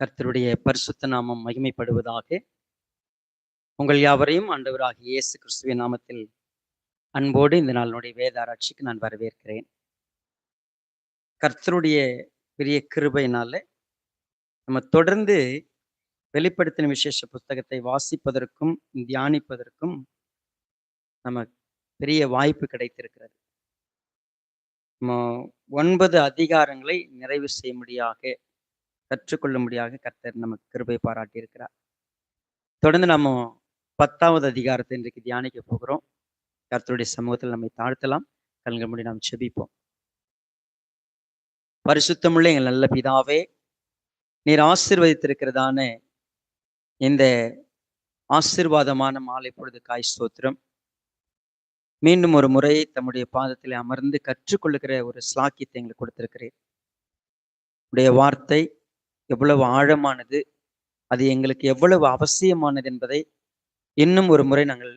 கர்த்தருடைய பரிசுத்த நாமம் மகிமைப்படுவதாக. உங்கள் யாவரையும் ஆண்டவராகிய இயேசு கிறிஸ்துவின் நாமத்தில் அன்போடு இந்த நாளினுடைய வேத ஆராய்ச்சிக்கு நான் வரவேற்கிறேன். கர்த்தருடைய பெரிய கிருபையினால நம்ம தொடர்ந்து வெளிப்படுத்தின விசேஷ புஸ்தகத்தை வாசிப்பதற்கும் தியானிப்பதற்கும் நம்ம பெரிய வாய்ப்பு கிடைத்திருக்கிறது. நம்ம 9 அதிகாரங்களை நிறைவு செய்யும்படியாக கற்றுக்கொள்ளும்படியாக கர்த்தர் நமக்கு கிருபை பாராட்டி இருக்கிறார். தொடர்ந்து நம்ம 10வது அதிகாரத்தை இன்றைக்கு தியானிக்க போகிறோம். கர்த்தருடைய சமூகத்தில் நம்மை தாழ்த்தலாம். கண்கள் மூடி நாம் செபிப்போம். பரிசுத்தமுள்ள எங்கள் நல்ல பிதாவே, நீர் ஆசீர்வதித்திருக்கிறதான இந்த ஆசீர்வாதமான மாலை பொழுதுக்காய் ஸ்தோத்திரம். மீண்டும் ஒரு முறை தம்முடைய பாதத்தில் அமர்ந்து கற்றுக்கொள்ளுகிற ஒரு ஸ்லாக்கியத்தை எங்களுக்கு கொடுத்திருக்கிறேன். உடைய வார்த்தை எவ்வளவு ஆழமானது, அது எங்களுக்கு எவ்வளவு அவசியமானது என்பதை இன்னும் ஒரு முறை நாங்கள்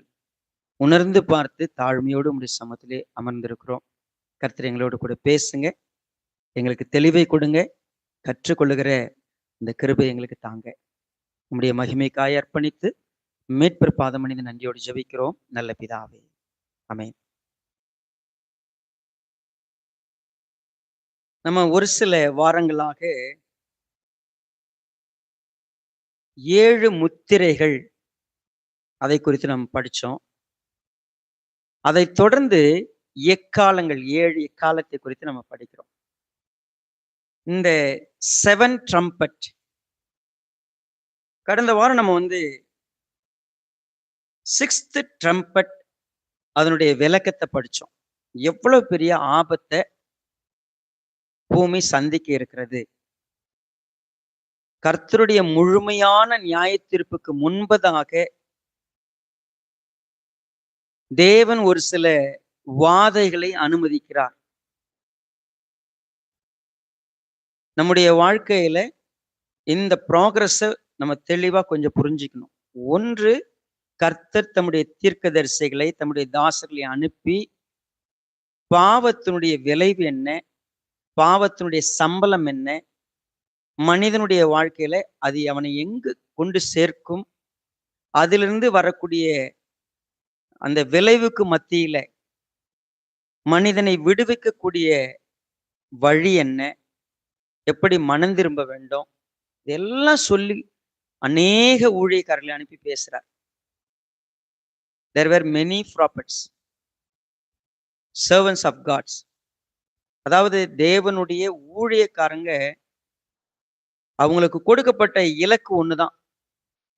உணர்ந்து பார்த்து தாழ்மையோடு உடைய சமத்திலே அமர்ந்திருக்கிறோம். கர்த்தர் எங்களோடு கூட பேசுங்க, எங்களுக்கு தெளிவை கொடுங்க, கற்றுக்கொள்ளுகிற இந்த கிருபை எங்களுக்கு தாங்க. உம்முடைய மகிமைக்காய் அர்ப்பணித்து மீட்பர் பாதமணிந்து நன்றியோடு ஜெபிக்கிறோம் நல்ல பிதாவே, ஆமென். நம்ம ஒரு சில வாரங்களாக 7 முத்திரைகள் அதை குறித்து நம்ம படிச்சோம். அதை தொடர்ந்து எக்காலங்கள் 7 எக்காலத்தை குறித்து நம்ம படிக்கிறோம். இந்த 7 ட்ரம்பட் கடந்த வாரம் நம்ம 6th ட்ரம்பட் அதனுடைய விளக்கத்தை படிச்சோம். எவ்வளவு பெரிய ஆபத்தை பூமி சந்திக்க இருக்கிறது, கர்த்தருடைய முழுமையான நியாய தீர்ப்புக்கு முன்பதாக தேவன் ஒரு சில வாதைகளை அனுமதிக்கிறார். நம்முடைய வாழ்க்கையில இந்த ப்ராக்ரஸை நம்ம தெளிவா கொஞ்சம் புரிஞ்சுக்கணும். ஒன்று, கர்த்தர் தம்முடைய தீர்க்கதரிசிகளை தம்முடைய தாசர்களை அனுப்பி பாவத்தினுடைய விளைவு என்ன, பாவத்தினுடைய சம்பளம் என்ன, மனிதனுடைய வாழ்க்கையில அது அவனை எங்கு கொண்டு சேர்க்கும், அதிலிருந்து வரக்கூடிய அந்த விளைவுக்கு மத்தியில மனிதனை விடுவிக்கக்கூடிய வழி என்ன, எப்படி மனம் திரும்ப வேண்டும், இதெல்லாம் சொல்லி அநேக ஊழியக்காரர்களை அனுப்பி பேசுறார். There were many prophets, servants of God. அதாவது தேவனுடைய ஊழியக்காரங்க, அவங்களுக்கு கொடுக்கப்பட்ட இலக்கு ஒண்ணுதான்.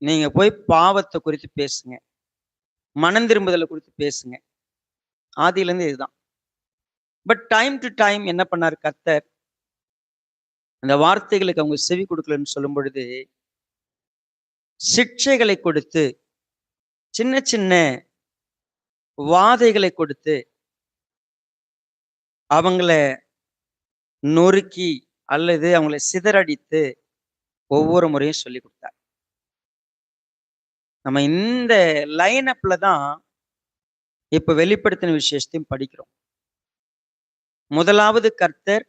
நீங்க போய் பாவத்தை குறித்து பேசுங்க, மனம் திரும்புதலை குறித்து பேசுங்க. ஆதியிலேருந்து இதுதான். பட் டைம் டு டைம் என்ன பண்ணார் கர்த்தர், அந்த வார்த்தைகளுக்கு அவங்க செவி கொடுக்கலன்னு சொல்லும் பொழுது சிக்ஷைகளை கொடுத்து, சின்ன சின்ன வாதைகளை கொடுத்து, அவங்கள நொறுக்கி அல்லது அவங்களை சிதறடித்து ஒவ்வொரு முறையும் சொல்லி கொடுத்தார். நம்ம இந்த லைன் அப்ல தான் இப்ப வெளிப்படுத்தின விசேஷத்தையும் படிக்கிறோம். முதலாவது, கர்த்தர்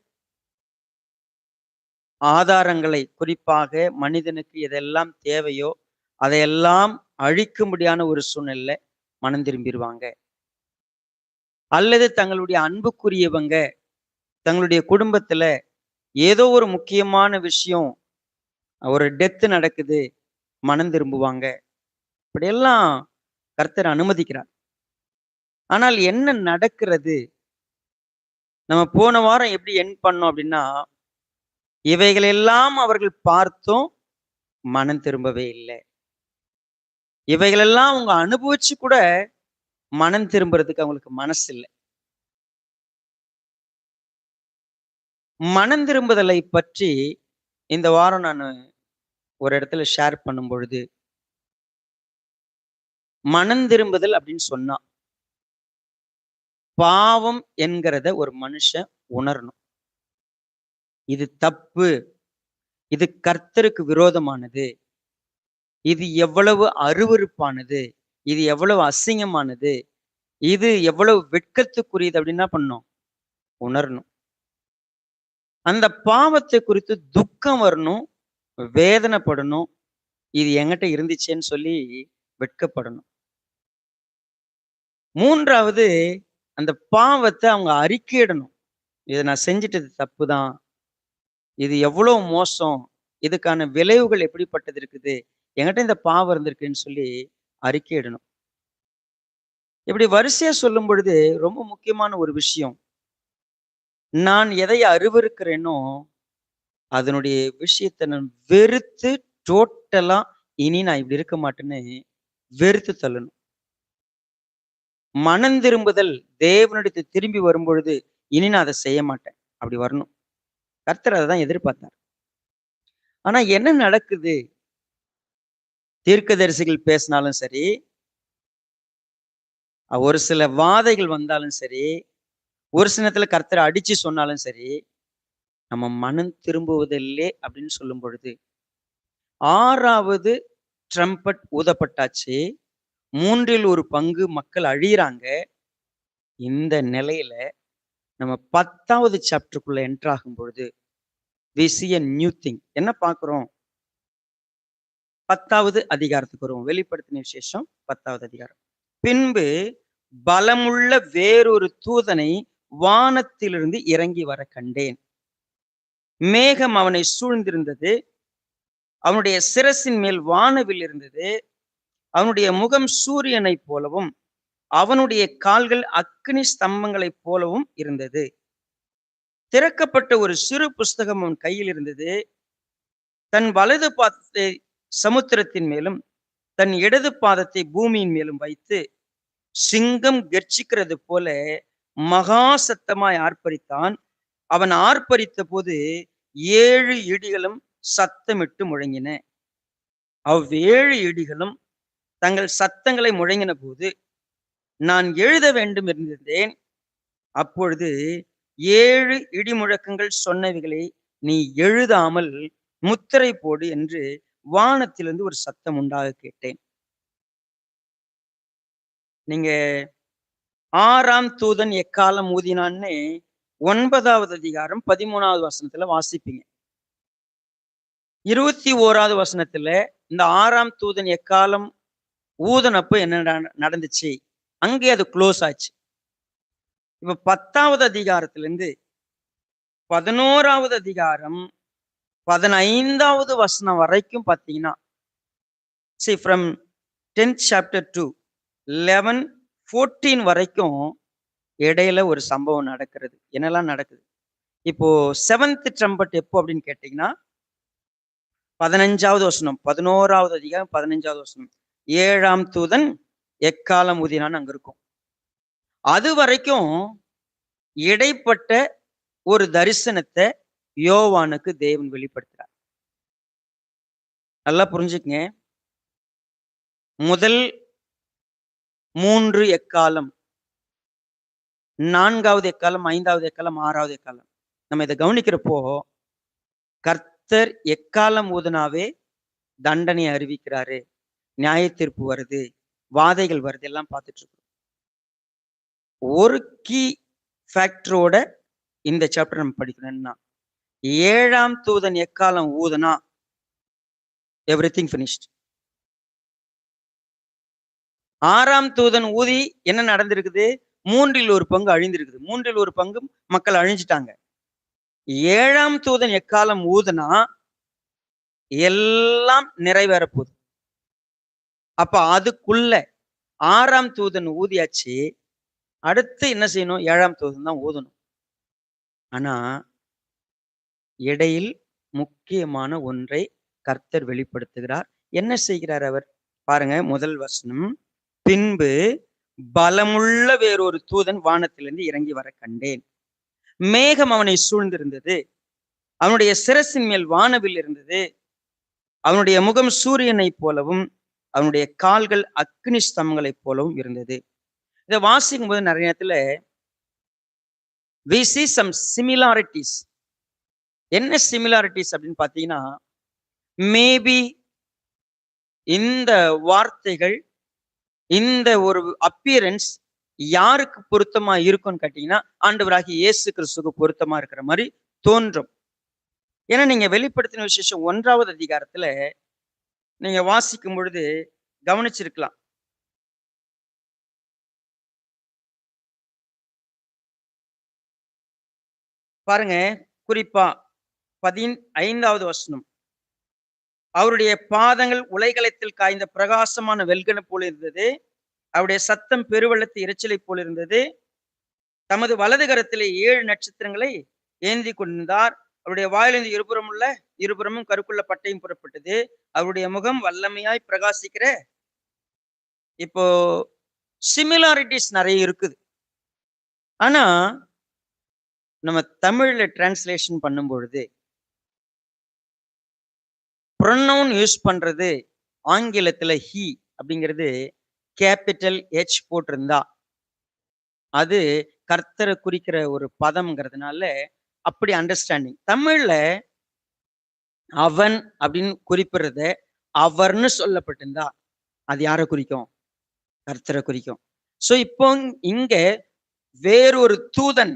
ஆதாரங்களை, குறிப்பாக மனிதனுக்கு எதெல்லாம் தேவையோ அதையெல்லாம் அழிக்கும்படியான ஒரு சூழ்நிலை மனம் திரும்பிடுவாங்க. அல்லது தங்களுடைய அன்புக்குரியவங்க தங்களுடைய குடும்பத்துல ஏதோ ஒரு முக்கியமான விஷயம், ஒரு டெத்து நடக்குது, மனம் திரும்புவாங்க. இப்படியெல்லாம் கர்த்தர் அனுமதிக்கிறார். ஆனால் என்ன நடக்கிறது, நம்ம போன வாரம் எப்படி எண்ட் பண்ணோம் அப்படின்னா, இவைகளெல்லாம் அவர்கள் பார்த்தும் மனம் திரும்பவே இல்லை. இவைகளெல்லாம் அவங்க அனுபவிச்சு கூட மனம் திரும்புறதுக்கு அவங்களுக்கு மனசு இல்லை. மனம் திரும்புதலை பற்றி இந்த வாரம் நான் ஒரு இடத்துல ஷேர் பண்ணும் பொழுது, மனம் திரும்புதல் அப்படின்னு சொன்னா பாவம் என்கிறத ஒரு மனுஷன் உணரணும். இது தப்பு, இது கர்த்தருக்கு விரோதமானது, இது எவ்வளவு அருவருப்பானது, இது எவ்வளவு அசிங்கமானது, இது எவ்வளவு வெட்கத்துக்குரியது அப்படின்னு என்ன பண்ணணும், உணரணும். அந்த பாவத்தை குறித்து துக்கம் வரணும், வேதனைப்படணும். இது என்கிட்ட இருந்துச்சேன்னு சொல்லி வெட்கப்படணும். 3வது அந்த பாவத்த அவங்க அறிக்கையிடணும். இத நான் செஞ்சுட்டது தப்புதான். இது எவ்வளவு மோசம். இதுக்கான விளைவுகள் எப்படிப்பட்டது இருக்குது. என்கிட்ட இந்த பாவம் இருந்திருக்குன்னு சொல்லி அறிக்கையிடணும். இப்படி வரிசையா சொல்லும் பொழுது ரொம்ப முக்கியமான ஒரு விஷயம். நான் எதை அருவருக்கிறேனோ, அதனுடைய விஷயத்த நான் வெறுத்து டோட்டலா இனி நான் இப்படி இருக்க மாட்டேன்னு வெறுத்து தள்ளணும். மனம் திரும்புதல் தேவனிடத்தில் திரும்பி வரும்பொழுது, இனி நான் அதை செய்ய மாட்டேன். அப்படி வரணும். கர்த்தர் அததான் எதிர்பார்த்தார். ஆனா என்ன நடக்குது? தீர்க்கதரிசிகள் பேசினாலும் சரி, ஒரு சில வாதைகள் வந்தாலும் சரி, ஒரு சில நேரத்துல கர்த்தரை அடிச்சு சொன்னாலும் சரி, நம்ம மனம் திரும்புவதில்லை அப்படின்னு சொல்லும் பொழுது, 6வது ட்ரம்பட் ஊதப்பட்டாச்சு. 1/3 பங்கு மக்கள் அழியிறாங்க. இந்த நிலையில நம்ம 10வது சாப்டருக்குள்ள என்டர் ஆகும் பொழுது, we see a new thing. என்ன பார்க்கிறோம்? 10வது அதிகாரத்துக்கு வருவோம். வெளிப்படுத்தின விசேஷம் 10வது அதிகாரம். பின்பு பலமுள்ள வேறொரு தூதனை வானத்திலிருந்து இறங்கி வர கண்டேன். மேகம் அவனை சூழ்ந்திருந்தது. அவனுடைய சிரசின் மேல் வானவில் இருந்தது. அவனுடைய முகம் சூரியனைப் போலவும், அவனுடைய கால்கள் அக்கினி ஸ்தம்பங்களைப் போலவும் இருந்தது. திறக்கப்பட்ட ஒரு சிறு புஸ்தகம் அவன் கையில் இருந்தது. தன் வலது பாதத்தை சமுத்திரத்தின் மேலும், தன் இடது பாதத்தை பூமியின் மேலும் வைத்து, சிங்கம் கெர்ச்சிக்கிறது போல மகா சத்தமாய் ஆர்ப்பரித்தான். அவன் ஆர்ப்பரித்த போது 7 இடிகளும் சத்தமிட்டு முழங்கின. 7 இடிகளும் தங்கள் சத்தங்களை முழங்கின போது நான் எழுத வேண்டும் இருந்தேன். அப்பொழுது 7 இடி முழக்கங்கள் சொன்னவைகளை நீ எழுதாமல் முத்திரை போடு என்று வானத்திலிருந்து ஒரு சத்தம் உண்டாக கேட்டேன். நீங்க 6ஆம் தூதன் எக்காலம் ஊதினான்னு 9வது அதிகாரம் 13வது வசனத்துல வாசிப்பீங்க. 21வது வசனத்துல இந்த 6ஆம் தூதன் எக்காலம் ஊதனப்ப என்ன நடந்துச்சு, அங்கே அது க்ளோஸ் ஆச்சு. இப்ப 10வது அதிகாரத்திலிருந்து 11வது அதிகாரம் 15வது வசனம் வரைக்கும் பாத்தீங்கன்னா, see from 10th chapter to 11, 14 வரைக்கும் இடையில ஒரு சம்பவம் நடக்கிறது. என்னெல்லாம் நடக்குது? இப்போ 7th ட்ரம்பட் எப்போ அப்படின்னு கேட்டீங்கன்னா, 15வது வசனம், 11வது அதிகாரம் 15வது வசனம். 7ஆம் தூதன் எக்காலம் ஊதினான்னு அங்க இருக்கும். அது வரைக்கும் இடைப்பட்ட ஒரு தரிசனத்தை யோவானுக்கு தேவன் வெளிப்படுத்துறார். நல்லா புரிஞ்சுக்கங்க. முதல் 3 எக்காலம், 4வது எக்காலம், 5வது எக்காலம், 6வது எக்காலம். நம்ம இதை கவனிக்கிறப்போ கர்த்தர் எக்காலம் ஊதுனாவே தண்டனை அறிவிக்கிறாரு, நியாய தீர்ப்பு வருது, வாதைகள் வருது, எல்லாம் பார்த்துட்டு இருக்கோம். ஒரு கீ ஃபேக்டரோட இந்த சாப்டர் நம்ம படிக்கணும்னா, 7ஆம் தூதன் எக்காலம் ஊதுனா எவ்ரிதிங் ஃபினிஷ்ட். 6ஆம் தூதன் ஊதி என்ன நடந்திருக்குது? 1/3 பங்கு அழிந்திருக்குது. 1/3 பங்கு மக்கள் அழிஞ்சிட்டாங்க. 7ஆம் தூதன் எக்காலம் ஊதுனா எல்லாம் நிறைவேற போகுது. அப்ப அதுக்குள்ள 6ஆம் தூதன் ஊதியாச்சு. அடுத்து என்ன செய்யணும்? 7ஆம் தூதன் தான் ஊதணும். ஆனா இடையில் முக்கியமான ஒன்றை கர்த்தர் வெளிப்படுத்துகிறார். என்ன செய்கிறார் அவர்? பாருங்க, முதல் வசனம். பின்பு பலமுள்ள வேறொரு தூதன் வானத்திலிருந்து இறங்கி வர கண்டேன். மேகம் அவனை சூழ்ந்திருந்தது. அவனுடைய சிரசின் மேல் வானவில் இருந்தது. அவனுடைய முகம் சூரியனை போலவும், அவனுடைய கால்கள் அக்னி ஸ்தம்பங்களைப் போலவும் இருந்தது. இதை வாசிக்கும் போது நிறைய நேரத்துல we see some similarities. என்ன சிமிலாரிட்டிஸ் அப்படின்னு பாத்தீங்கன்னா, மேபி இந்த வார்த்தைகள், இந்த ஒரு அப்பியரன்ஸ் யாருக்கு பொருத்தமா இருக்கும்னு கேட்டீங்கன்னா, ஆண்டவராகிய இயேசு கிறிஸ்துவுக்கு பொருத்தமா இருக்கிற மாதிரி தோன்றும். ஏன்னா நீங்க வெளிப்படுத்தின விசேஷம் 1வது அதிகாரத்துல நீங்க வாசிக்கும் பொழுது கவனிச்சிருக்கலாம். பாருங்க, குறிப்பா 15வது வசனம். அவருடைய பாதங்கள் உலைகளத்தில் காய்ந்த பிரகாசமான வெல்கன போல இருந்தது. அவருடைய சத்தம் பெருவெள்ளத்து இரைச்சலை போல் இருந்தது. தமது வலது கரத்திலே 7 நட்சத்திரங்களை ஏந்தி கொண்டிருந்தார். அவருடைய வாயிலிருந்து இருபுறமும் கருக்குள்ள பட்டயம் புறப்பட்டது. அவருடைய முகம் வல்லமையாய் பிரகாசிக்கிற. இப்போ சிமிலாரிட்டிஸ் நிறைய இருக்குது. ஆனா நம்ம தமிழ்ல டிரான்ஸ்லேஷன் பண்ணும் பொழுது ப்ரொனவுன் யூஸ் பண்றது ஆங்கிலத்துல ஹி அப்படிங்கிறது கேபிட்டல் ஹெச் போட்டிருந்தா அது கர்த்தரை குறிக்கிற ஒரு பதம்ங்கிறதுனால அப்படி அண்டர்ஸ்டாண்டிங். தமிழ்ல அவன் அப்படின்னு குறிப்பிடுறத அவர்னு சொல்லப்பட்டிருந்தா அது யாரை குறிக்கும்? கர்த்தரை குறிக்கும். சோ இப்போ இங்க வேறொரு தூதன்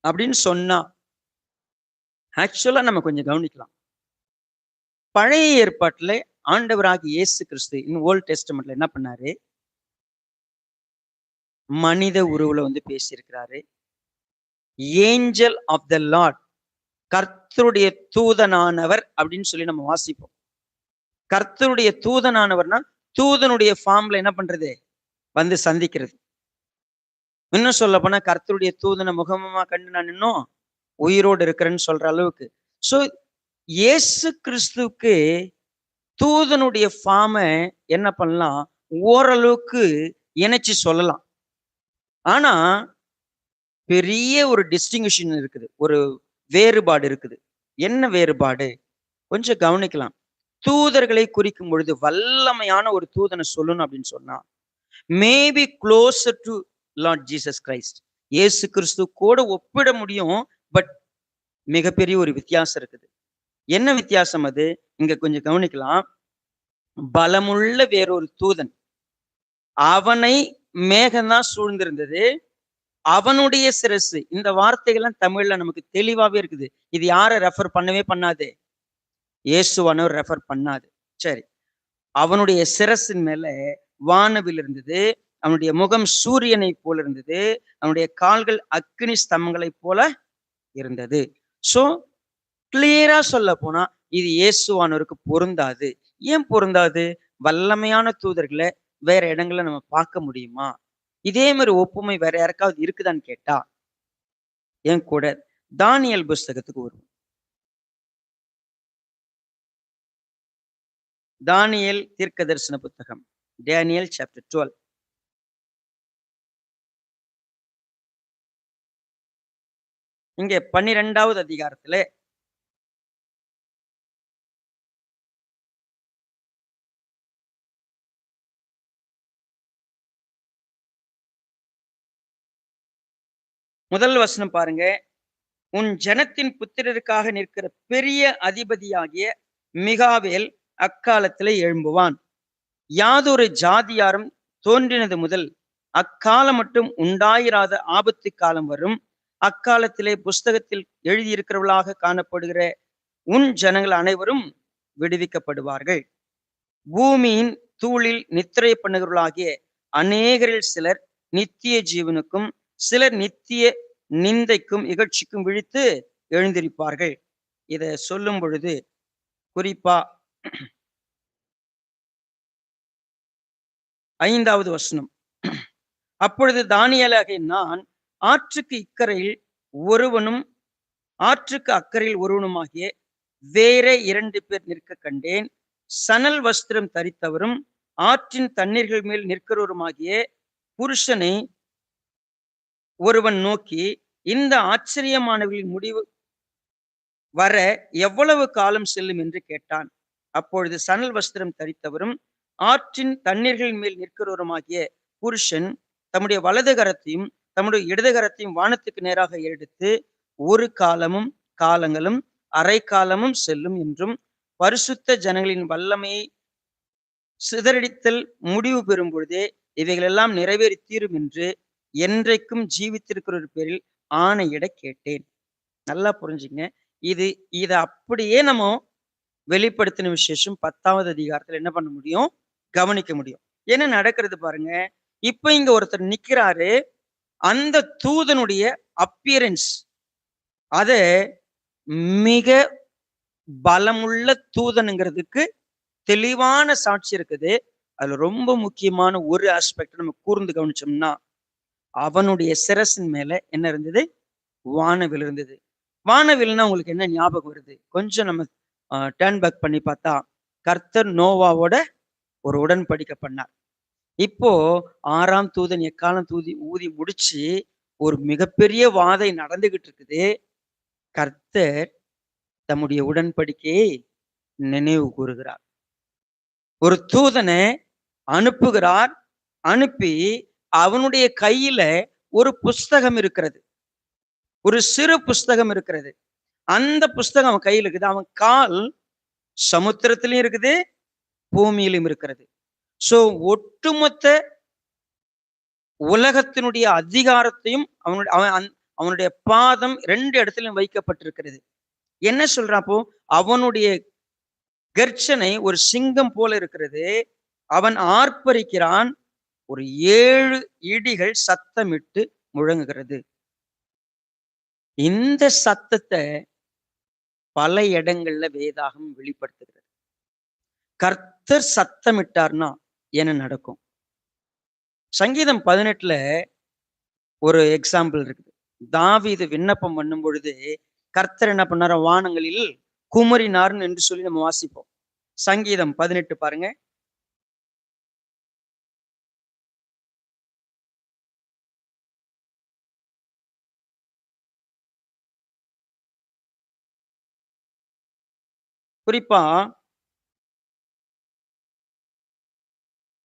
அப்படின்னு சொன்னா ஆக்சுவலா நம்ம கொஞ்சம் கவனிக்கலாம். பழைய ஏற்பாட்டுல ஆண்டவராகிய இயேசு கிறிஸ்து ஓல்ட் டெஸ்டமெண்ட்ல என்ன பண்ணாரு? மனித உருவுல வந்து பேசியிருக்கிறாரு. ஏஞ்சல் ஆஃப் த லார்ட், கர்த்தருடைய தூதனானவர் அப்படின்னு சொல்லி நம்ம வாசிப்போம். கர்த்தருடைய தூதனானவர்னா தூதனுடைய ஃபார்ம்ல என்ன பண்றது? வந்து சந்திக்கிறது. இன்னும் சொல்ல போனா கர்த்தருடைய தூதனை முகமுமா கண்டு நான் இன்னும் உயிரோடு இருக்கிறேன்னு சொல்ற அளவுக்கு. சோ இயேசு கிறிஸ்துவுக்கு தூதனுடைய ஃபார்ம என்ன பண்ணலாம்? ஓரளவுக்கு இணைச்சு சொல்லலாம். ஆனா பெரிய ஒரு டிஸ்டிங்ஷன் இருக்குது. ஒரு வேறுபாடு இருக்குது. என்ன வேறுபாடு? கொஞ்சம் கவனிக்கலாம். தூதர்களை குறிக்கும் பொழுது வல்லமையான ஒரு தூதனை சொல்லணும் அப்படின்னு சொன்னா maybe closer to Lord Jesus Christ, இயேசு கிறிஸ்து கூட ஒப்பிட முடியும். பட் மிகப்பெரிய ஒரு வித்தியாசம் இருக்குது. என்ன வித்தியாசம் அது? இங்க கொஞ்சம் கவனிக்கலாம். பலமுள்ள வேறொரு தூதன், அவனை மேகம்தான் சூழ்ந்திருந்தது, அவனுடைய சிரசு. இந்த வார்த்தைகள்லாம் தமிழ்ல நமக்கு தெளிவாவே இருக்குது. இது யாரை ரெஃபர் பண்ணவே பண்ணாது? இயேசுவானவர் ரெஃபர் பண்ணாது. சரி, அவனுடைய சிரசின் மேல வானவில் இருந்தது. அவனுடைய முகம் சூரியனை போல இருந்தது. அவனுடைய கால்கள் அக்னி ஸ்தம்பங்களை போல இருந்தது. சோ கிளியரா சொல்ல போனா இது இயேசுவானவருக்கு பொருந்தாது. ஏன் பொருந்தாது? வல்லமையான தூதர்களை வேற இடங்கள்ல நம்ம பார்க்க முடியுமா? இதே மாதிரி ஒப்புமை வேற யாருக்காவது இருக்குதான்னு கேட்டா ஏன் கூட தானியல் புஸ்தகத்துக்கு வரும். தானியல் தீர்க்க தரிசன புத்தகம், டேனியல் சாப்டர் 12. இங்க 12வது அதிகாரத்துல முதல் வசனம் பாருங்க. உன் ஜனத்தின் புத்திரருக்காக நிற்கிற பெரிய அதிபதியாகிய மிகாவேல் அக்காலத்திலே எழும்புவான். யாதொரு ஜாதியாரும் தோன்றினது முதல் அக்காலம் மட்டும் உண்டாயிராத ஆபத்து காலம் வரும். அக்காலத்திலே புஸ்தகத்தில் எழுதியிருக்கிறவர்களாக காணப்படுகிற உன் ஜனங்கள் அனைவரும் விடுவிக்கப்படுவார்கள். பூமியின் தூளில் நித்திரை பண்ணுகிறவர்களாகிய அநேகரில் சிலர் நித்திய ஜீவனுக்கும் சிலர் நித்திய நிந்தைக்கும் இகழ்ச்சிக்கும் விழித்து எழுந்திருப்பார்கள். இத சொல்லும் பொழுது குறிப்பா 5வது வசனம். அப்பொழுது தானியேலாகிய நான் ஆற்றுக்கு இக்கரையில் ஒருவனும் ஆற்றுக்கு அக்கறையில் ஒருவனுமாகிய வேற 2 பேர் நிற்க கண்டேன். சணல் வஸ்திரம் தரித்தவரும் ஆற்றின் தண்ணீர்கள் மேல் நிற்கிறவருமாகிய புருஷனை ஒருவன் நோக்கி, இந்த ஆச்சரியமானவர்களின் முடிவு வர எவ்வளவு காலம் செல்லும் என்று கேட்டான். அப்பொழுது சணல் வஸ்திரம் தரித்தவரும் ஆற்றின் தண்ணீர்களின் மேல் நிற்கிறவருமாகிய புருஷன் தம்முடைய வலது கரத்தையும் தம்முடைய இடது கரத்தையும் வானத்துக்கு நேராக எடுத்து, ஒரு காலமும் காலங்களும் அரை காலமும் செல்லும் என்றும் பரிசுத்த ஜனங்களின் வல்லமையை சிதறடித்தல் முடிவு பெறும் பொழுதே இவைகளெல்லாம் நிறைவேறி தீரும் என்று என்றைக்கும் ஜீவித்திருக்கிற ஒரு பேரில் ஆணையிட கேட்டேன். நல்லா புரிஞ்சுங்க. இது இத அப்படியே நம்ம வெளிப்படுத்தின விசேஷம் 10வது அதிகாரத்துல என்ன பண்ண முடியும்? கவனிக்க முடியும். என்ன நடக்கிறது பாருங்க. இப்ப இங்க ஒருத்தர் நிக்கிறாரு. அந்த தூதனுடைய அப்பியரன்ஸ் அத மிக பலமுள்ள தூதனுங்கிறதுக்கு தெளிவான சாட்சி இருக்குது. அதுல ரொம்ப முக்கியமான ஒரு ஆஸ்பெக்ட் நம்ம கூர்ந்து கவனிச்சோம்னா, அவனுடைய சிரசின் மேல என்ன இருந்தது? வானவில் இருந்தது. வானவில்னா உங்களுக்கு என்ன ஞாபகம் வருது? கொஞ்சம் நம்ம டர்ன் பேக் பண்ணி பார்த்தா, கர்த்தர் நோவாவோட ஒரு உடன்படிக்கை பண்ணார். இப்போ 6ஆம் தூதன் எக்காலம் ஊதி முடிச்சு ஒரு மிகப்பெரிய வாதை நடந்துகிட்டு இருக்குது. கர்த்தர் தம்முடைய உடன்படிக்கையை நினைவு கூறுகிறார். ஒரு தூதனை அனுப்புகிறார். அனுப்பி அவனுடைய கையில ஒரு புஸ்தகம் இருக்கிறது. ஒரு சிறு புஸ்தகம் இருக்கிறது. அந்த புஸ்தகம் அவன் கையில் இருக்குது. அவன் கால் சமுத்திரத்திலும் இருக்குது, பூமியிலும் இருக்கிறது. சோ ஒட்டுமொத்த உலகத்தினுடைய அதிகாரத்தையும் அவனுடைய பாதம் 2 இடத்திலும் வைக்கப்பட்டிருக்கிறது. என்ன சொல்றாப்போ, அவனுடைய கர்ச்சனை ஒரு சிங்கம் போல இருக்கிறது. அவன் ஆர்ப்பரிக்கிறான். ஒரு 7 இடிகள் சத்தமிட்டு முழங்குகிறது. இந்த சத்தத்தை பல இடங்கள்ல வேதாகம் வெளிப்படுத்துகிறது. கர்த்தர் சத்தமிட்டார்னா என்ன நடக்கும்? சங்கீதம் 18ல ஒரு எக்ஸாம்பிள் இருக்குது. தாவீது விண்ணப்பம் பண்ணும் பொழுது கர்த்தர் என்ன பண்ணார? வானங்களில் குமரினார்னு என்று சொல்லி நம்ம வாசிப்போம். சங்கீதம் 18 பாருங்க. குறிப்பா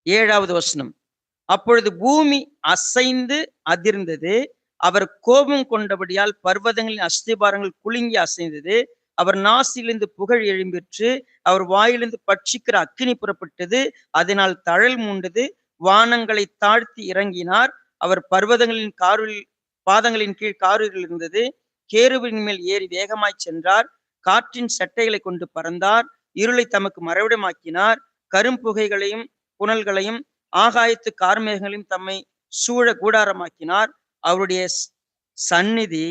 7வது வசனம். அப்பொழுது பூமி அசைந்து அதிர்ந்தது. அவர் கோபம் கொண்டபடியால் பர்வதங்களின் அஸ்திபாரங்கள் குலுங்கி அசைந்தது. அவர் நாசிலிருந்து புகழ் எழும்பிற்று. அவர் வாயிலிருந்து பட்சிக்கிற அக்கினி புறப்பட்டது. அதனால் தழல் மூண்டது. வானங்களை தாழ்த்தி இறங்கினார். அவர் பர்வதங்களின் பாதங்களின் கீழ் காரில் இருந்தது. கேருவின் மேல் ஏறி வேகமாய் சென்றார். காற்றின் சட்டைகளை கொண்டு பறந்தார். இருளை தமக்கு மறைவிடமாக்கினார். கரும்புகைகளையும் புனல்களையும் ஆகாயத்து கார்மேகங்களையும் தம்மை சூழ கூடாரமாக்கினார். அவருடைய சந்நிதி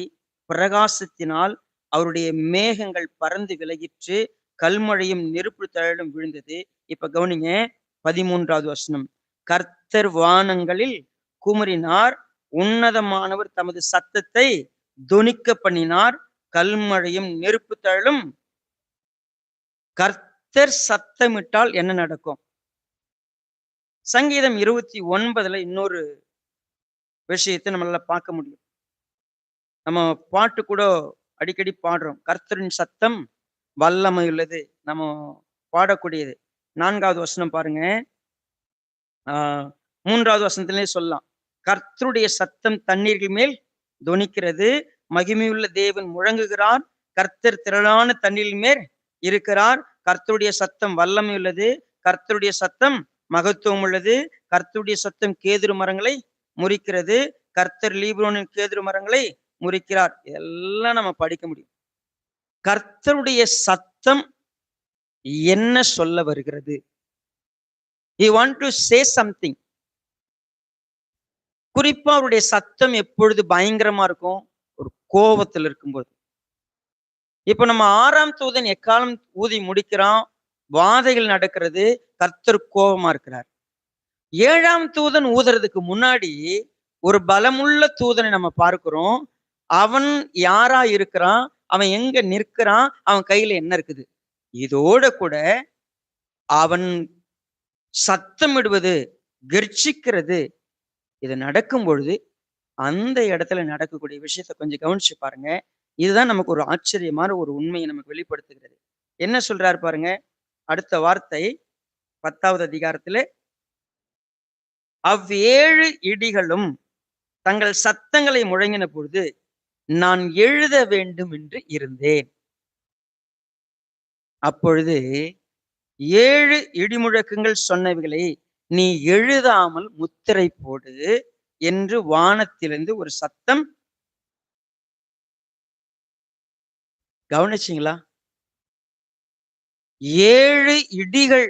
பிரகாசத்தினால் அவருடைய மேகங்கள் பறந்து விலகிற்று. கல்மழையும் நெருப்பு தழலும் விழுந்தது. இப்ப கவனிங்க 13வது வசனம். கர்த்தர் வானங்களில் குமரினார். உன்னதமானவர் தமது சத்தத்தை தொனிக்க பண்ணினார். கல்மழையும் நெருப்பு தழலும். கர்த்தர் சத்தமிட்டால் என்ன நடக்கும்? சங்கீதம் 29ல இன்னொரு விஷயத்தை நம்மளால பார்க்க முடியும். நம்ம பாட்டு கூட அடிக்கடி பாடுறோம். கர்த்தரின் சத்தம் வல்லமை உள்ளது. நம்ம பாடக்கூடியது. 4வது வசனம் பாருங்க. 3வது வசனத்திலே சொல்லலாம். கர்த்தருடைய சத்தம் தண்ணீர்கள் மேல் தொனிக்கிறது. மகிமையுள்ள தேவன் முழங்குகிறார். கர்த்தர் திரளான தண்ணீரின் மேல் இருக்கிறார். கர்த்தருடைய சத்தம் வல்லமை உள்ளது. கர்த்தருடைய சத்தம் மகத்துவம் உள்ளது. கர்த்தருடைய சத்தம் கேதுரு மரங்களை முறிக்கிறது. கர்த்தர் லீபனோனின் கேதுரு மரங்களை முறிக்கிறார். இதெல்லாம் நம்ம படிக்க முடியும். கர்த்தருடைய சத்தம் என்ன சொல்ல வருகிறது? He want to say something. குறிப்பா அவருடைய சத்தம் எப்பொழுது பயங்கரமா இருக்கும்? ஒரு கோபத்தில் இருக்கும்போது. இப்ப நம்ம 6ஆம் தூதன் எக்காலம் ஊதி முடிக்கிறான். வாதைகள் நடக்கிறது. கர்த்தர் கோபமா இருக்கிறார். 7ஆம் தூதன் ஊதுறதுக்கு முன்னாடி ஒரு பலமுள்ள தூதனை நம்ம பார்க்கிறோம். அவன் யாரா இருக்கிறான்? அவன் எங்க நிற்கிறான்? அவன் கையில என்ன இருக்குது? இதோட கூட அவன் சத்தமிடுவது, கர்ச்சிக்கிறது, இது நடக்கும் பொழுது அந்த இடத்துல நடக்கக்கூடிய விஷயத்த கொஞ்சம் கவனிச்சு பாருங்க. இதுதான் நமக்கு ஒரு ஆச்சரியமான ஒரு உண்மையை நமக்கு வெளிப்படுத்துகிறது. என்ன சொல்றாரு பாருங்க. அடுத்த வார்த்தை 10வது அதிகாரத்திலே, அவ்வேழு இடிகளும் தங்கள் சத்தங்களை முழங்கின பொழுது நான் எழுத வேண்டும் என்று இருந்தேன். அப்பொழுது 7 இடிமுழக்கங்கள் சொன்னவைகளை நீ எழுதாமல் முத்திரை போடு என்று வானத்திலிருந்து ஒரு சத்தம் கவனிச்சிங்களா? 7 இடிகள்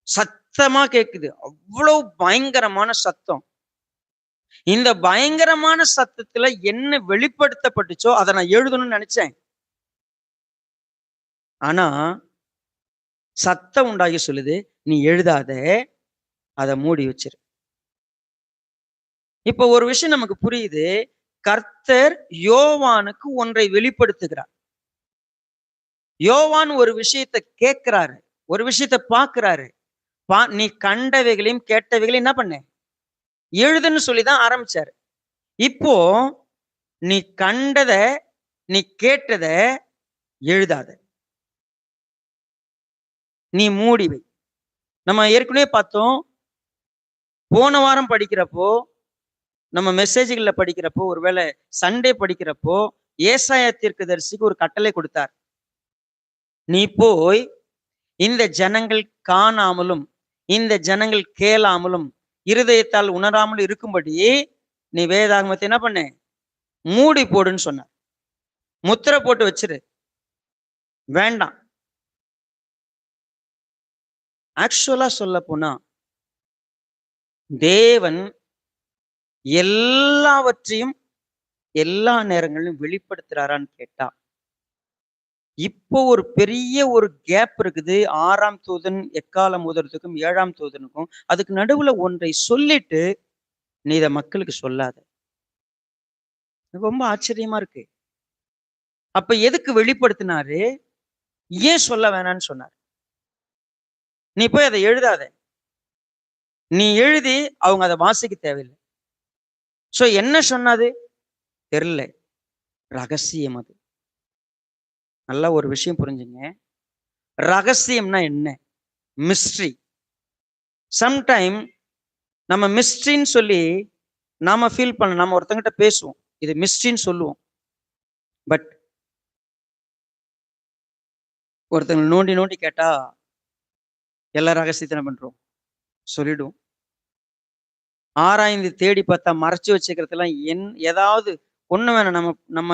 சத்தமா கேக்குது. அவ்வளவு பயங்கரமான சத்தம். இந்த பயங்கரமான சத்தத்துல என்ன வெளிப்படுத்தப்பட்டுச்சோ அதை நான் எழுதணும்னு நினைச்சேன். ஆனா சத்தம் உண்டாகி சொல்லுது, நீ எழுதாத, அதை மூடி வச்சிரு. இப்ப ஒரு விஷயம் நமக்கு புரியுது. கர்த்தர் யோவானுக்கு ஒன்றை வெளிப்படுத்துகிறார். யோவான் ஒரு விஷயத்தை கேட்கிறாரு, ஒரு விஷயத்தை பார்க்கிறாரு. நீ கண்டவைகளையும் கேட்டவைகளையும் என்ன பண்ண, எழுதுன்னு சொல்லிதான் ஆரம்பிச்சாரு. இப்போ நீ கண்டத, நீ கேட்டத எழுதாத, நீ மூடி வை. நம்ம ஏற்கனவே பார்த்தோம், போன வாரம் படிக்கிறப்போ, நம்ம மெசேஜ்களில் படிக்கிறப்போ, ஒருவேளை சண்டே படிக்கிறப்போ ஏசாயா தீர்க்கதரிசிக்கு ஒரு கட்டளை கொடுத்தார். நீ போய் இந்த ஜனங்கள் காணாமலும் இந்த ஜனங்கள் கேளாமலும் இருதயத்தால் உணராமலும் இருக்கும்படி நீ வேதாகமத்தை என்ன பண்ண, மூடி போடுன்னு சொன்ன. முத்திரை போட்டு வச்சிரு, வேண்டாம். ஆக்சுவலா சொல்ல போனா தேவன் எல்லாவற்றையும் எல்லா நேரங்களிலும் வெளிப்படுத்துறாரான்னு கேட்டா, இப்போ ஒரு பெரிய ஒரு கேப் இருக்குது. 6ஆம் தூதன் எக்காலம் ஊதுறதுக்கும் 7ஆம் தூதனுக்கும். அதுக்கு நடுவுல ஒன்றை சொல்லிட்டு நீ இதை மக்களுக்கு சொல்லாத. ரொம்ப ஆச்சரியமா இருக்கு. அப்ப எதுக்கு வெளிப்படுத்தினாரு? ஏன் சொல்ல வேணான்னு சொன்னார்? நீ போய் அதை எழுதாத, நீ எழுதி அவங்க அதை வாசிக்க தேவையில்லை. சோ என்ன சொன்னது தெரியல, ரகசியம். அது நல்லா ஒரு விஷயம் புரிஞ்சுங்க. ரகசியம்னா என்ன? மிஸ்ட்ரி. சம்டைம் நம்ம மிஸ்ட்ரின்னு சொல்லி நாம ஃபீல் பண்ண, நம்ம ஒருத்தங்கிட்ட பேசுவோம், இது மிஸ்ட்ரின்னு சொல்லுவோம். பட் ஒருத்தங்க நோண்டி நோண்டி கேட்டா எல்லா ரகசியத்தை என்ன பண்றோம், சொல்லிடுவோம். ஆராய்ந்து தேடி பார்த்தா மறைச்சு வச்சுக்கிறதுலாம் ஏதாவது ஒண்ணு வேணாம். நம்ம நம்ம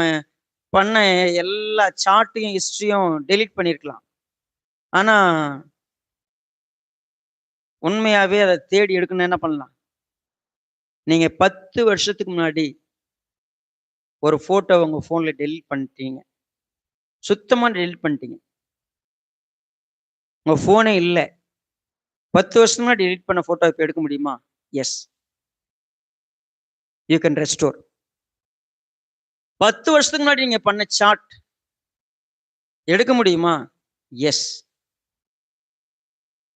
பண்ண எல்லா சார்ட்டையும் ஹிஸ்டரியும் டெலீட் பண்ணிருக்கலாம். ஆனா உண்மையாவே அதை தேடி எடுக்கணும், என்ன பண்ணலாம்? நீங்க 10 வருஷத்துக்கு முன்னாடி ஒரு போட்டோ உங்க போன்ல டெலீட் பண்ணிட்டீங்க, சுத்தமா டெலீட் பண்ணிட்டீங்க, உங்க போனே இல்லை. 10 வருஷத்துக்கு முன்னாடி டெலீட் பண்ண போட்டோ இப்ப எடுக்க முடியுமா? S, you can restore. 10 வருஷத்துக்கு முன்னாடி நீங்க பண்ண சார்ட் எடுக்க முடியுமா? Yes,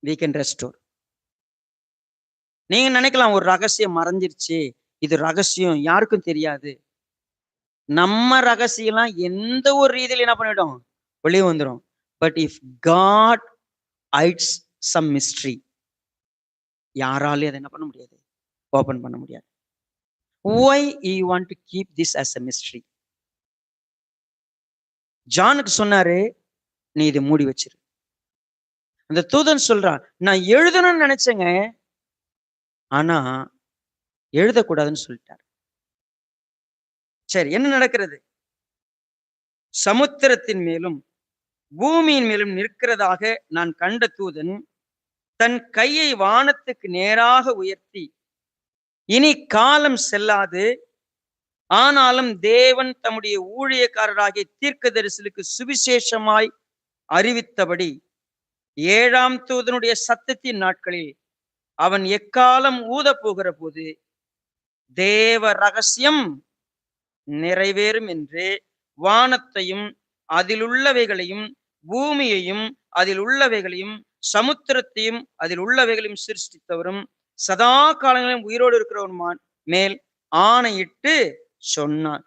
we can restore. நீங்க நினைக்கலாம் ஒரு ரகசியம் மறைஞ்சிருச்சு, இது ரகசியம் யாருக்கும் தெரியாது. நம்ம ரகசியம்லாம் எந்த ஒரு ரீதியில என்ன பண்ணிடும், வெளியே வந்துடும். But if God hides some mystery, யாராலையும் அதை என்ன பண்ண முடியாது, ஓபன் பண்ண முடியாது. why you want to keep this as a mystery? ஜானுக்கு சொன்னாரு, நீ இதை மூடி வச்சிரு. அந்த தூதன் சொல்றான், நான் எழுதணும்னு நினைச்சேங்க, ஆனா எழுதக்கூடாதுன்னு சொல்லிட்டார். சரி, என்ன நடக்கிறது? சமுத்திரத்தின் மேலும் பூமியின் மேலும் நிற்கிறதாக நான் கண்ட தூதன் தன் கையை வானத்துக்கு நேராக உயர்த்தி, இனி காலம் செல்லாது, ஆனாலும் தேவன் தம்முடைய ஊழியக்காரராகிய தீர்க்கதரிசிகளுக்கு சுவிசேஷமாய் அறிவித்தபடி 7ஆம் தூதனுடைய சத்தத்தின் நாட்களில் அவன் எக்காலம் ஊத போகிற போது தேவ ரகசியம் நிறைவேறும் என்று வானத்தையும் அதில் உள்ளவைகளையும் பூமியையும் அதில் உள்ளவைகளையும் சமுத்திரத்தையும் அதில் உள்ளவைகளையும் சிருஷ்டித்தவரும் சதா காலங்களிலும் உயிரோடு இருக்கிறவருமான் மேல் ஆணையிட்டு சொன்னார்.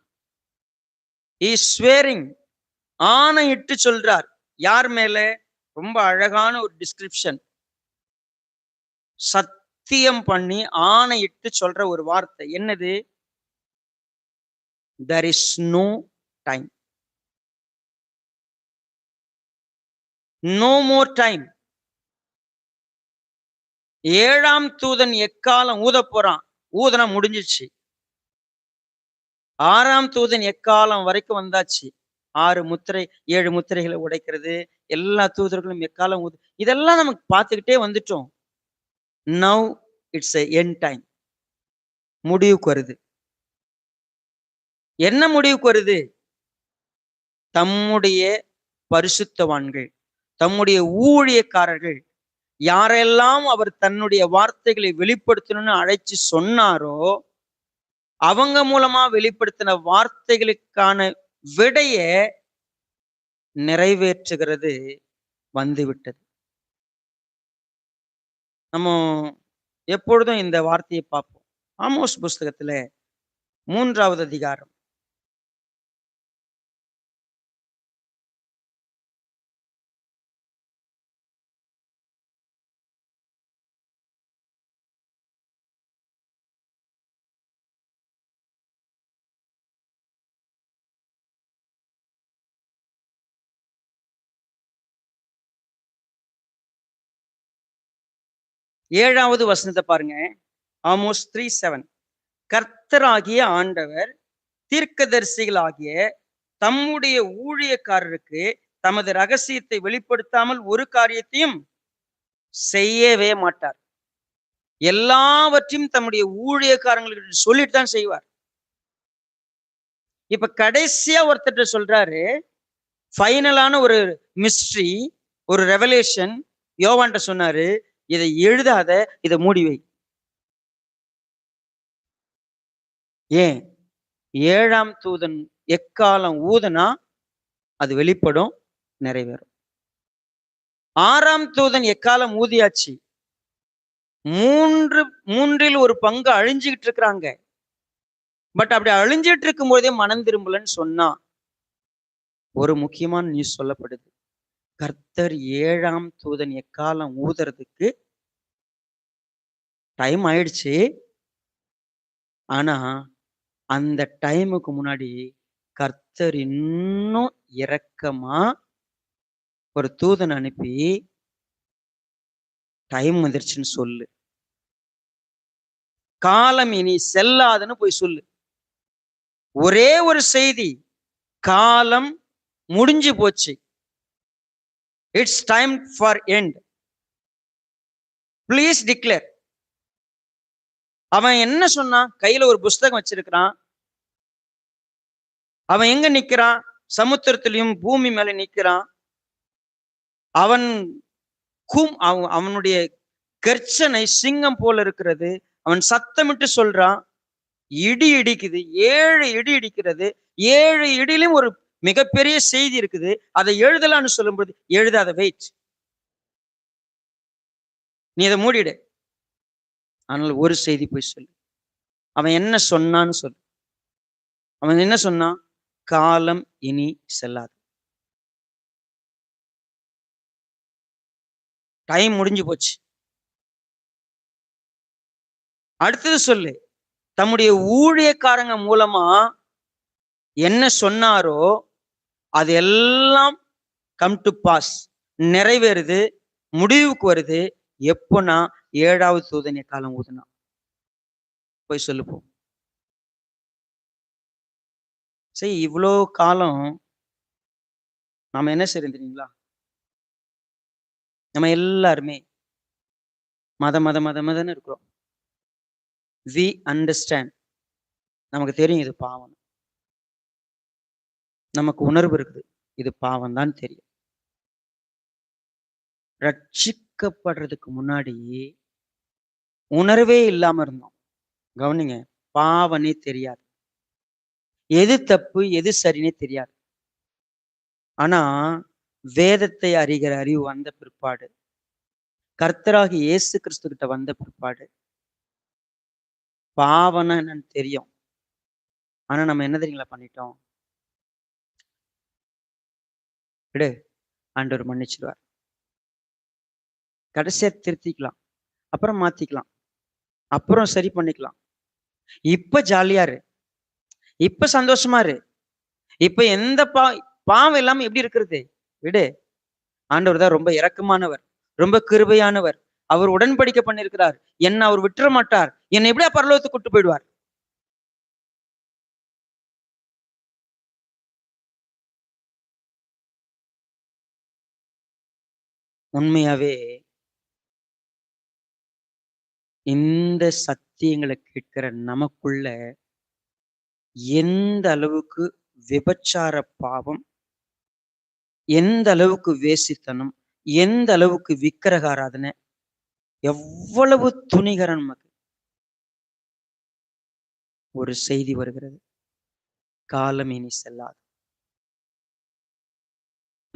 ஆணையிட்டு சொல்றார். யார் மேல? ரொம்ப அழகான ஒரு டிஸ்கிரிப்ஷன். சத்தியம் பண்ணி ஆணையிட்டு சொல்ற ஒரு வார்த்தை என்னது? there is no time, no more time. 7ஆம் தூதன் எக்காலம் ஊத போறான், ஊதனம் முடிஞ்சிச்சு. 6ஆம் தூதன் எக்காலம் வரைக்கும் வந்தாச்சு, 6 முத்திரை 7 முத்திரைகளை உடைக்கிறது, எல்லா தூதர்களும் எக்காலம் இதெல்லாம் நமக்கு பார்த்துக்கிட்டே வந்துட்டோம். Now it's a end time. முடிவுக்கு வருது. என்ன முடிவுக்கு வருது? தம்முடைய பரிசுத்தவான்கள், தம்முடைய ஊழியக்காரர்கள் யாரெல்லாம் அவர் தன்னுடைய வார்த்தைகளை வெளிப்படுத்தணும்னு அழைச்சு சொன்னாரோ, அவங்க மூலமா வெளிப்படுத்தின வார்த்தைகளுக்கான விடைய நிறைவேற்றுகிறது வந்துவிட்டது. நம்ம எப்பொழுதும் இந்த வார்த்தையை பார்ப்போம். ஆமோஸ் புஸ்தகத்துல 3வது அதிகாரம் 7வது வசனத்தை பாருங்க. ஆமோஸ் 3:7. கர்த்தராகிய ஆண்டவர் தீர்க்கதரிசிகளாகிய தம்முடைய ஊழியக்காரருக்கு தமது ரகசியத்தை வெளிப்படுத்தாமல் ஒரு காரியத்தையும் செய்யவே மாட்டார். எல்லாவற்றையும் தம்முடைய ஊழியக்காரங்களுக்கு சொல்லிட்டு தான் செய்வார். இப்ப கடைசியா ஒருத்தர் சொல்றாரு, ஃபைனலான ஒரு மிஸ்ட்ரி, ஒரு ரெவலேஷன் யோவான்ட்ட சொன்னாரு, இதை எழுதாத, இதை மூடி வை. ஏன்? 7ஆம் தூதன் எக்காலம் ஊதனா அது வெளிப்படும், நிறைவேறும். 6ஆம் தூதன் எக்காலம் ஊதியாச்சு. மூன்றில் ஒரு பங்கு அழிஞ்சுக்கிட்டு இருக்கிறாங்க. பட் அப்படி அழிஞ்சிட்டு இருக்கும் போதே மனம் திரும்பலன்னு சொன்னா ஒரு முக்கியமான நியூஸ் சொல்லப்படுது. கர்த்தர் 7ஆம் தூதன் எக்காலம் ஊதுறதுக்கு டைம் ஆயிடுச்சு. ஆனா அந்த டைமுக்கு முன்னாடி கர்த்தர் இன்னும் இரக்கமா ஒரு தூதன் அனுப்பி டைம் வந்துருச்சுன்னு சொல்லு, காலம் இனி செல்லாதுன்னு போய் சொல்லு. ஒரே ஒரு செய்தி, காலம் முடிஞ்சு போச்சு. It's time for end. Please declare. அவன் என்ன சொன்னான்? கையில ஒரு புஸ்தகம் வச்சிருக்கிறான். அவன் எங்க நிக்கிறான்? சமுத்திரத்திலையும் பூமி மேல நிக்கிறான். அவனுடைய கர்ச்சனை சிங்கம் போல இருக்கிறது. அவன் சத்தமிட்டு சொல்றான். இடி இடிக்குது, 7 இடி இடிக்கிறது. 7 இடியிலும் ஒரு மிகப்பெரிய செய்தி இருக்குது. அதை எழுதலான்னு சொல்லும்போது, எழுதாத, வெயிட், நீ அதை மூடிடு. ஆனால் ஒரு செய்தி போய் சொல்லு. அவன் என்ன சொன்னான்னு சொல்லு. அவன் என்ன சொன்னான்? காலம் இனி செல்லாது, டைம் முடிஞ்சு போச்சு. அடுத்தது சொல்லு. தம்முடைய ஊழியக்காரங்க மூலமா என்ன சொன்னாரோ அது எல்லாம் கம் டு பாஸ், நிறைவேறுது, முடிவுக்கு வருது. எப்போனா 7வது தூதன் காலம் ஊதுனா. போய் சொல்லுப்போம். சரி, இவ்வளோ காலம் நாம என்ன செய்யறோம் தெரியுங்களா? நம்ம எல்லாருமே மதன்னு இருக்கிறோம். We understand. நமக்கு தெரியும் இது பாவம். நமக்கு உணர்வு இருக்குது, இது பாவம் தான் தெரியும். ரட்சிக்கப்படுறதுக்கு முன்னாடி உணர்வே இல்லாம இருந்தோம். கவனிங்க, பாவனே தெரியாது, எது தப்பு எது சரினே தெரியாது. ஆனா வேதத்தை அறிகிற அறிவு வந்த பிற்பாடு, கர்த்தராகி இயேசு கிறிஸ்து கிட்ட வந்த பிற்பாடு பாவம்னா என்னன்னு தெரியும். ஆனா நம்ம என்ன தெரியுங்களா பண்ணிட்டோம்? விடு, ஆண்டவர் மன்னிச்சிடுவார். கடைசியா திருத்திக்கலாம், அப்புறம் மாத்திக்கலாம், அப்புறம் சரி பண்ணிக்கலாம். இப்ப ஜாலியா இரு, இப்ப சந்தோஷமா இரு. இப்ப எந்த பாவம் இல்லாம எப்படி இருக்கிறது? விடு. ஆண்டவர் தான் ரொம்ப இரக்கமானவர், ரொம்ப கிருபையானவர். அவர் உடன்படிக்கை பண்ணிருக்கிறார். என்ன அவர் விட்டுற மாட்டார். என்னை எப்படியா பரலோகத்துக்கு கூட்டு போயிடுவார். உண்மையாவே இந்த சத்தியங்களை கேட்கிற நமக்குள்ள எந்த அளவுக்கு விபச்சார பாவம், எந்த அளவுக்கு வேசித்தனம், எந்த அளவுக்கு விக்கிரக ஆராதனை, எவ்வளவு துணிகரம் நமக்கு. ஒரு செய்தி வருகிறது, காலம் இனி செல்லாது.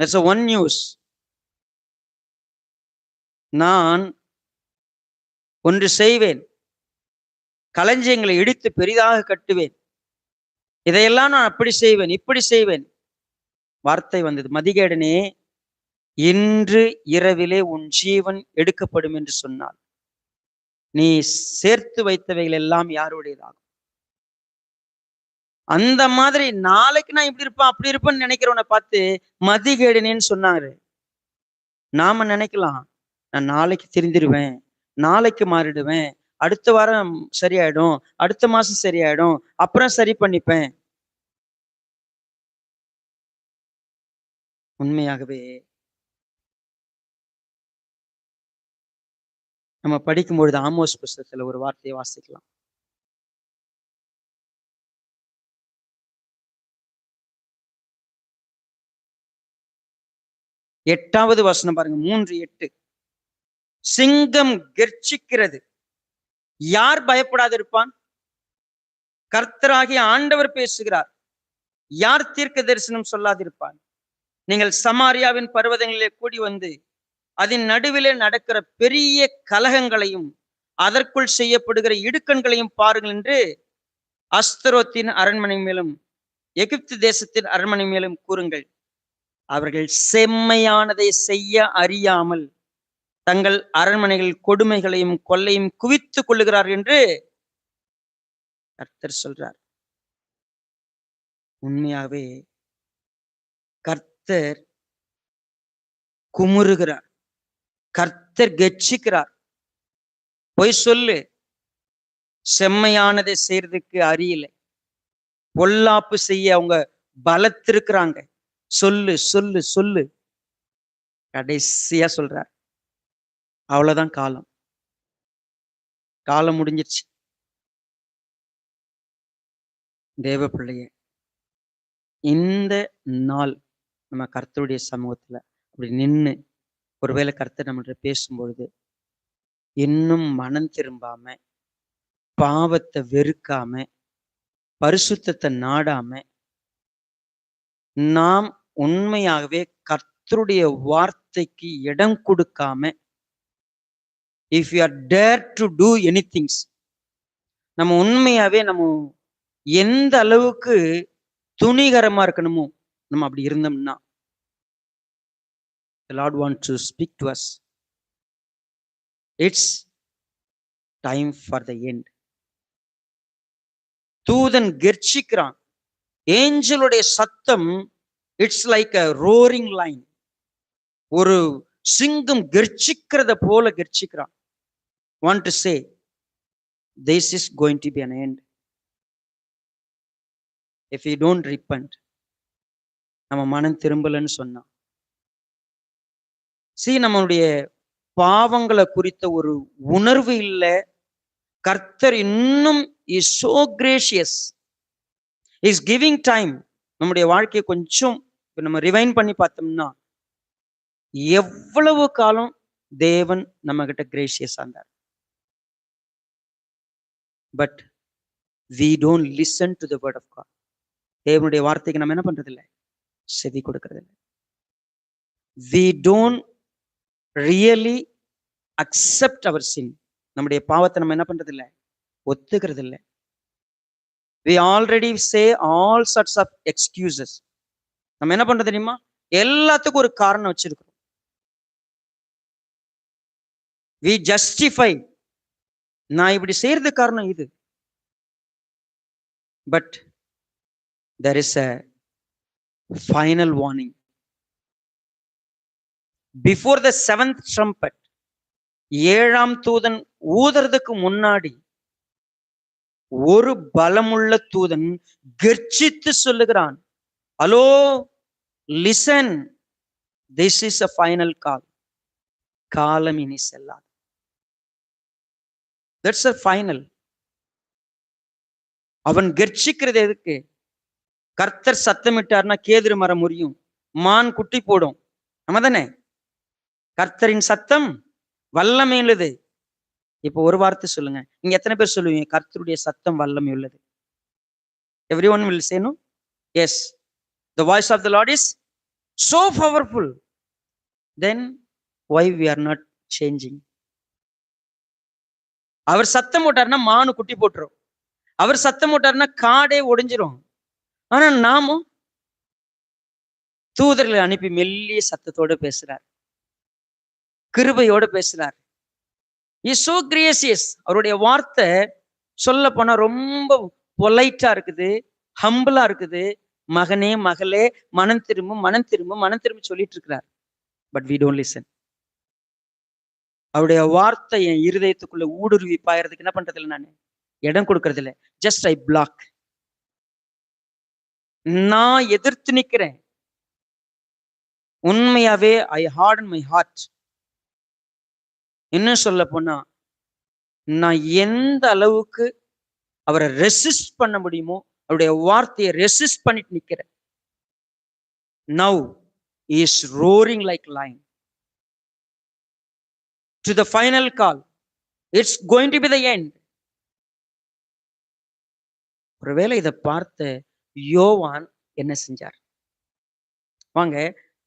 That's a one news. நான் ஒன்று செய்வேன், களஞ்சியங்களை இடித்து பெரிதாக கட்டுவேன், இதையெல்லாம் நான் அப்படி செய்வேன், இப்படி செய்வேன். வார்த்தை வந்தது, மதிகேடனே, இன்று இரவிலே உன் ஜீவன் எடுக்கப்படும் என்று சொன்னால் நீ சேர்த்து வைத்தவைகள் எல்லாம் யாருடையதாகும்? அந்த மாதிரி நாளைக்கு நான் இப்படி இருப்பேன் அப்படி இருப்பேன்னு நினைக்கிறவனை பார்த்து மதிகேடனேன்னு சொன்னாரு. நாம நினைக்கலாம், நான் நாளைக்கு திருந்திருவேன், நாளைக்கு மாறிடுவேன், அடுத்த வாரம் சரியாயிடும், அடுத்த மாசம் சரியாயிடும், அப்புறம் சரி பண்ணிப்பேன். உண்மையாகவே நம்ம படிக்கும்பொழுது ஆமோஸ் புஸ்தகத்துல ஒரு வார்த்தையை வாசிக்கலாம். 8வது வசனம் பாருங்க, 3:8. சிங்கம் கெர்ச்சிக்கிறது, யார் பயப்படாது இருப்பான்? கர்த்தராகிய ஆண்டவர் பேசுகிறார், யார் தீர்க்க தரிசனம் சொல்லாதிருப்பான்? நீங்கள் சமாரியாவின் பர்வதங்களிலே கூடி வந்து அதன் நடுவிலே நடக்கிற பெரிய கலகங்களையும் அதற்குள் செய்யப்படுகிற இடுக்கண்களையும் பாருங்கள் என்று அஸ்தரோத்தின் அரண்மனை மேலும் எகிப்து தேசத்தின் அரண்மனை மேலும் கூறுங்கள். அவர்கள் செம்மையானதை செய்ய அறியாமல் தங்கள் அரண்மனைகள் கொடுமைகளையும் கொள்ளையும் குவித்துக் கொள்ளுகிறார் என்று கர்த்தர் சொல்றார். உண்மையாவே கர்த்தர் குமுறுகிறார், கர்த்தர் கெச்சிக்கிறார். பொய் சொல்லு, செம்மையானதை செய்யறதுக்கு அறியல, பொல்லாப்பு செய்ய அவங்க பலத்திருக்கிறாங்க, சொல்லு சொல்லு சொல்லு. கடைசியா சொல்றார், அவ்வளவுதான், காலம் காலம் முடிஞ்சிருச்சு. தேவ பிள்ளையே, இந்த நாள் நம்ம கர்த்தருடைய சமூகத்துல அப்படி நின்று ஒருவேளை கர்த்தர் நம்மள்ட்ட பேசும்பொழுது இன்னும் மனம் திரும்பாம, பாவத்தை வெறுக்காம, பரிசுத்தத்தை நாடாம, நாம் உண்மையாகவே கர்த்தருடைய வார்த்தைக்கு இடம் கொடுக்காம, if you are dare to do anythings, நம்ம உண்மையாவே நம்ம எந்த அளவுக்கு துணிகரமா இருக்கணுமோ நம்ம அப்படி இருந்தோம்னா, the Lord wants to speak to us. It's time for the end. தூதன் கெர்ச்சிக்கிறான், ஏஞ்சலுடைய சத்தம், it's like a roaring lion. ஒரு சிங்கம் கெர்ச்சிக்கிறத போல கெர்ச்சிக்கிறான். Want to say this is going to be an end if you don't repent. நம்ம மனம் திரும்பலன்னு சொன்னா, நம்மளுடைய பாவங்களை குறித்த ஒரு உணர்வு இல்லை. கர்த்தர் இன்னும் is so gracious, is giving time. நம்முடைய வாழ்க்கையை கொஞ்சம் நம்ம ரிவைண்ட் பண்ணி பார்த்தோம்னா, எவ்வளவு காலம் தேவன் நம்ம கிட்ட கிரேசியஸா இருந்தார். But we don't listen to the word of God. தேவனுடைய வார்த்தைக்கு நம்ம என்ன பண்றது இல்லை, செவி கொடுக்கறது இல்லை. we don't really accept our sin. நம்முடைய பாவத்தை நம்ம என்ன பண்றது இல்லை, ஒத்துக்கிறது இல்லை. we already say all sorts of excuses. நம்ம என்ன பண்றது தெரியுமா, எல்லாத்துக்கும் ஒரு காரணம் வச்சிருக்கிறோம். we justify, நான் இப்படி செய்யறது காரணம் இது. But there is a final warning. Before the 7th trumpet, 7ஆம் தூதன் ஊதுறதுக்கு முன்னாடி ஒரு பலமுள்ள தூதன் கெர்ச்சித்து சொல்லுகிறான், hello listen, this is a final call. காலம் இனி செல்லாது. That's a final. அவன் கர்ச்சிக்கிறது எதுக்கு? கர்த்தர் சத்தமிட்டார்னா கேதுரு மரம் முறியும், மான் குட்டி போடும். நம்ம தானே? கர்த்தரின் சத்தம் வல்லமை உள்ளது. இப்போ ஒரு வார்த்தை சொல்லுங்க, நீங்க எத்தனை பேர் சொல்லுவீங்க கர்த்தருடைய சத்தம் வல்லமை உள்ளது? Everyone will say no? Yes. The voice of the Lord is so powerful. Then why we are not changing? அவர் சத்தம் போட்டார்னா மானு குட்டி போட்டுரும். அவர் சத்தம் போட்டார்னா காடே ஒடிஞ்சிரும். ஆனா நாமும் தூதர்களை அனுப்பி மெல்லிய சத்தத்தோட பேசுறார், கிருபையோட பேசுறார். Is so gracious. அவருடைய வார்த்தை சொல்ல போனா ரொம்ப பொலைட்டா இருக்குது, ஹம்பிளா இருக்குது. மகனே மகளே மனம் திரும்பும், மனம் திரும்பும், மனம் திரும்ப சொல்லிட்டு இருக்கிறார். But we don't listen. அவருடைய வார்த்தை என் இருதயத்துக்குள்ள ஊடுருவி பாயறதுக்கு என்ன பண்றது இல்லை, நான் இடம் கொடுக்கறது இல்லை. Just I block. நான் எதிர்த்து நிக்கிறேன். உண்மையாவே ஐ ஹார்டன் மை ஹார்ட். இன்னும் சொல்ல போனா நான் எந்த அளவுக்கு அவரை ரெசிஸ்ட் பண்ண முடியுமோ அவருடைய வார்த்தையை ரெசிஸ்ட் பண்ணிட்டு நிக்கிறேன். Now he is roaring like lion to the final call. It's going to be the end. ஒருவேளை இதை பார்த்த யோவான் என்ன செஞ்சார்? வாங்க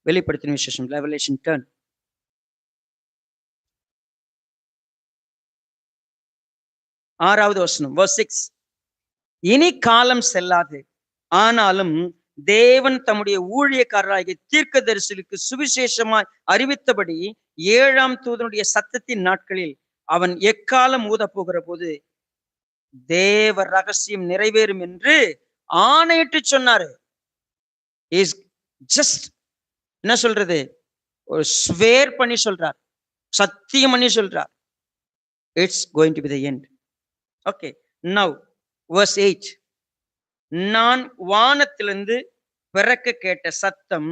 வெளிப்படுத்தின விசேஷம், ரெவலேஷன் 10. ஆறாவது வசனம், verse 6. இனி காலம் செல்லாது, ஆனாலும் தேவன் தம்முடைய ஊழியக்காரராகிய தீர்க்கதரிசிகளுக்கு சுவிசேஷமாய் அறிவித்தபடி 7ஆம் தூதனுடைய சத்தத்தின் நாட்களில் அவன் எக்காலம் ஊத போகிற போது தேவ ரகசியம் நிறைவேறும் என்று ஆணையிட்டு சொன்னாரு. இஸ் ஜஸ்ட் என்ன சொல்றது, ஒரு ஸ்வேர் பண்ணி சொல்றார், சத்தியம் பண்ணி சொல்றார். It's going to be the end. Okay, now verse 8. நான் வானத்திலிருந்து பிறக்க கேட்ட சத்தம்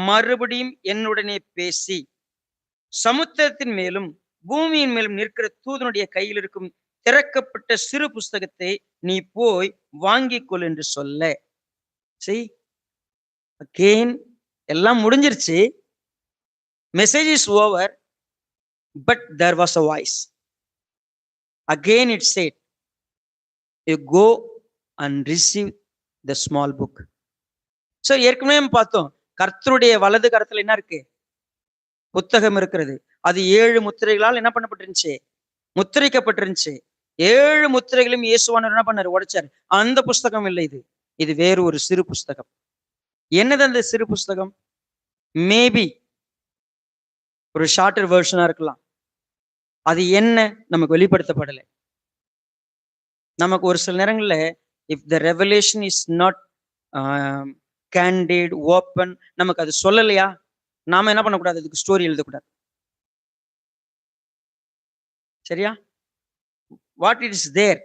மறுபடியும் என்னுடனே பேசி, சமுத்திரத்தின் மேலும் பூமியின் மேலும் நிற்கிற தூதனுடைய கையில் இருக்கும் திறக்கப்பட்ட சிறு புஸ்தகத்தை நீ போய் வாங்கிக் கொள் என்று சொல்ல. See, again எல்லாம் முடிஞ்சிருச்சு. Message is over, but there was a voice. Again it said, you go and receive the small book. So ஏற்கனவே பார்த்தோம், கர்த்தருடைய வலது கரத்துல என்ன இருக்கு? புத்தகம் இருக்கிறது. அது 7 முத்திரைகளால் என்ன பண்ணப்பட்டிருந்துச்சு? முத்திரைக்கப்பட்டிருந்துச்சு. 7 முத்திரைகளும் இயேசுவானவர் என்ன பண்ணாரு? உடைச்சாரு. அந்த புஸ்தகம் இல்லை, இது வேறு ஒரு சிறு புஸ்தகம். என்னது அந்த சிறு புஸ்தகம்? மேபி ஒரு ஷார்ட்டர் வெர்ஷனா இருக்கலாம். அது என்ன நமக்கு வெளிப்படுத்தப்படலை. நமக்கு ஒரு சில நேரங்கள்ல if the revelation is not candid open, நமக்கு அது சொல்லலையா, நாம என்ன பண்ணக்கூடாது? அதுக்கு ஸ்டோரி எழுதக்கூடாது. சரியா? What it is there,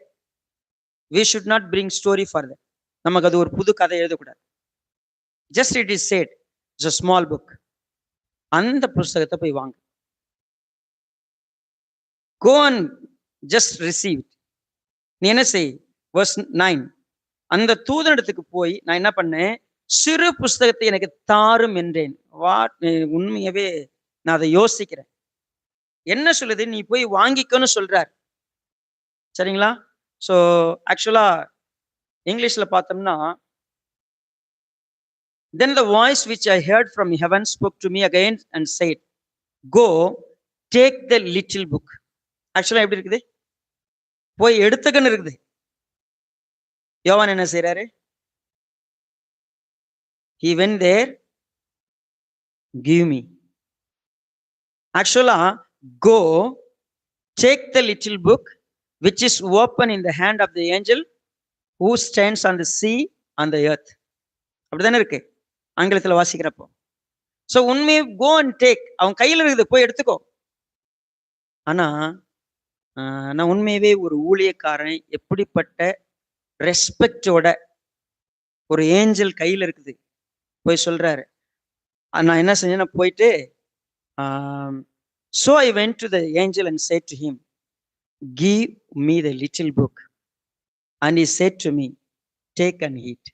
we should not bring story for that. நமக்கு அது ஒரு புது கதை எழுதக்கூடாது. Just it is said, it's a small book. அந்த புஸ்தகத்தை போய் வாங்க. go and just receive it. நீ என்ன செய்? verse 9. அந்த தூதனிடத்துக்கு போய் நான் என்ன பண்ணேன்? சிறு புஸ்தகத்தை எனக்கு தாரும் என்றேன். உண்மையாவே நான் அதை யோசிக்கிறேன். என்ன சொல்லுது? நீ போய் வாங்கிக்கன்னு சொல்றார். சரிங்களா? ஸோ ஆக்சுவலா இங்கிலீஷ்ல பார்த்தோம்னா, then the voice which I heard from heaven spoke to me again and said, go take the little book. ஆக்சுவலா எப்படி இருக்குது? போய் எடுத்துக்கன்னு இருக்குது. யோவான் என்ன செய்யறாரு? he went there, give me. ஆக்சுவலா go take the little book which is open in the hand of the angel who stands on the sea on the earth. அப்படிதானே இருக்கு ஆங்கிலத்தில் வாசிக்கிறப்போ. ஸோ உண்மையை go and take, அவன் கையில் இருக்குது, போய் எடுத்துக்கோ. ஆனா நான் உண்மையவே ஒரு ஊழியக்காரன் எப்படிப்பட்ட ரெஸ்பெக்டோட ஒரு ஏஞ்சல் கையில் இருக்குது போய் சொல்றாரு. நான் என்ன செஞ்சேன்னா போயிட்டு So I went to the angel and said to him, give me the little book. And he said to me, take and eat.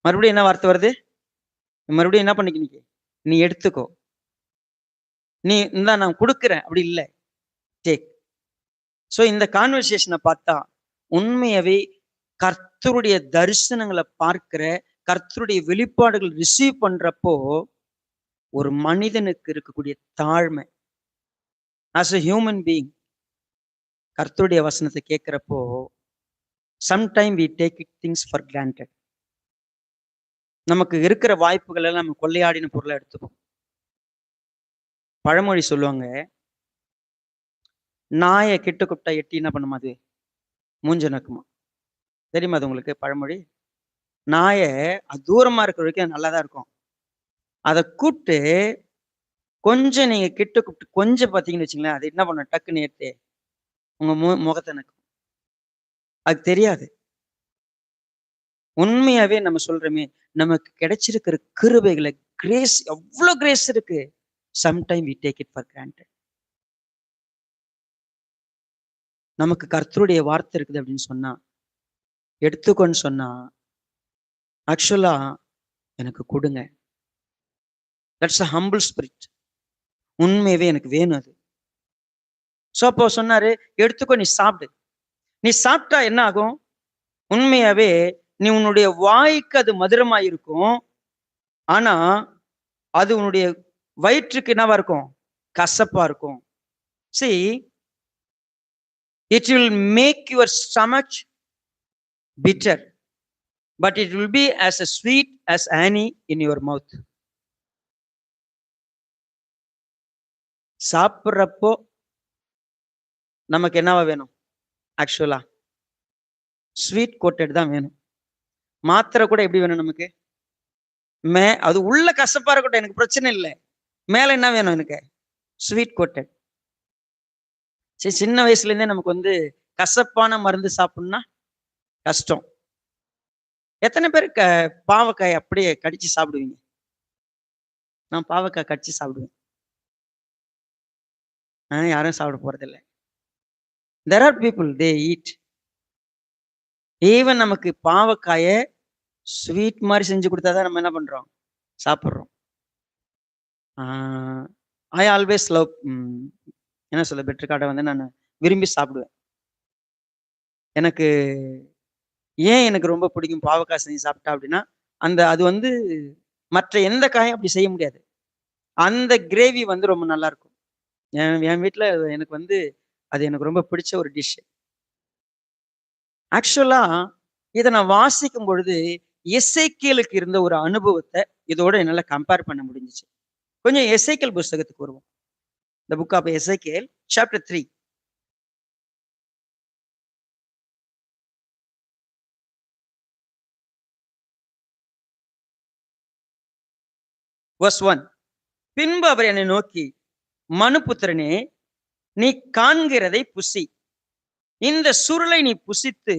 மறுபடியும் என்ன வார்த்தை வருது? மறுபடியும் என்ன பண்ணிக்க, நீ எடுத்துக்கோ, நீ இந்த நான் கொடுக்குறேன், அப்படி இல்லை, டேக். ஸோ இந்த கான்வர்சேஷனை பார்த்தா உண்மையாவே கர்த்தருடைய தரிசனங்களை பார்க்கிற, கர்த்தருடைய வெளிப்பாடுகள் ரிசீவ் பண்றப்போ ஒரு மனிதனுக்கு இருக்கக்கூடிய தாழ்மை, as a human being, கர்த்தருடைய வசனத்தை கேட்கிறப்போ sometime we take things for granted. நமக்கு இருக்கிற வாய்ப்புகள் எல்லாம் நம்ம கொள்ளையாடின பொருளை எடுத்துப்போம். பழமொழி சொல்லுவாங்க, நாயை கிட்ட கூப்பிட்டா எட்டி என்ன பண்ணுமா, அது மூஞ்ச நக்குமா. தெரியுமா அது உங்களுக்கு பழமொழி? நாயை அது தூரமா இருக்கிற வரைக்கும் நல்லாதான் இருக்கும். அதை கூப்பிட்டு கொஞ்சம் நீங்க கிட்ட கூப்பிட்டு கொஞ்சம் பார்த்தீங்கன்னு வச்சுங்களேன், அது என்ன பண்ண, டக்குன்னு ஏற்று உங்க முகத்தை நக்கும். அது தெரியாது. உண்மையாவே நம்ம சொல்றோமே, நமக்கு கிடைச்சிருக்கிற கிருபைகளை, கிரேஸ், எவ்வளவு கிரேஸ் இருக்கு, sometime we take it for granted. நமக்கு கர்த்தருடைய வார்த்தை இருக்குது அப்படின்னு சொன்னா, எடுத்துக்கோன்னு சொன்னா, ஆக்சுவலா எனக்கு கொடுங்க. That's a humble spirit. உண்மையவே எனக்கு வேணும் அது. ஸோ அப்போ சொன்னாரு, எடுத்துக்கோ, நீ சாப்பிடு. நீ சாப்பிட்டா என்ன ஆகும்? உண்மையாவே நீ உன்னுடைய வாய்க்கு அது மதுரமா இருக்கும், ஆனா அது உன்னுடைய வயிற்றுக்கு என்னவா இருக்கும்? கசப்பா இருக்கும். See, it will make your stomach bitter, but it will be as a sweet as honey in your mouth. சாப்பிட்றப்போ நமக்கு என்னவா வேணும்? ஆக்சுவலா ஸ்வீட் கோட்டட் தான் வேணும். மாத்திரை கூட எப்படி வேணும் நமக்கு? அது உள்ள கசப்பா இருக்கட்டும், எனக்கு பிரச்சனை இல்லை, மேல என்ன வேணும் எனக்கு? Sweet coated. சரி, சின்ன வயசுல இருந்தே நமக்கு வந்து கசப்பான மருந்து சாப்பிடணும்னா கஷ்டம். எத்தனை பேர் பாவக்காய் அப்படியே கடிச்சு சாப்பிடுவீங்க? நான் பாவக்காய் கடிச்சு சாப்பிடுவேன். யாரும் சாப்பிட போறதில்லை. There are people, they eat. Even நமக்கு பாவக்காய ஸ்வீட் மாதிரி செஞ்சு கொடுத்தாதான் நம்ம என்ன பண்றோம்? சாப்பிட்றோம். ஐ ஆல்வேஸ் லவ், என்ன சொல்ல, பெட்டர் காட்டை வந்து நான் விரும்பி சாப்பிடுவேன். எனக்கு ஏன் எனக்கு ரொம்ப பிடிக்கும் பாவக்காய் செஞ்சு சாப்பிட்டா அப்படின்னா, அது வந்து மற்ற எந்த காயும் அப்படி செய்ய முடியாது. அந்த கிரேவி வந்து ரொம்ப நல்லா இருக்கும். என் வீட்டில் எனக்கு வந்து அது எனக்கு ரொம்ப பிடிச்ச ஒரு டிஷ். ஆக்சுவலா இதை நான் வாசிக்கும் பொழுது எசேக்கியலுக்கு இருந்த ஒரு அனுபவத்தை இதோட என்னால கம்பேர் பண்ண முடிஞ்சிச்சு. கொஞ்சம் எசேக்கியல் புஸ்தகத்துக்கு வருவோம். The book of Ezekiel, chapter 3. Verse 1. பின்பு அவர் என்னை நோக்கி, மனுபுத்திரனே, நீ காண்கிறதை புசி, இந்த சுருளை நீ புசித்து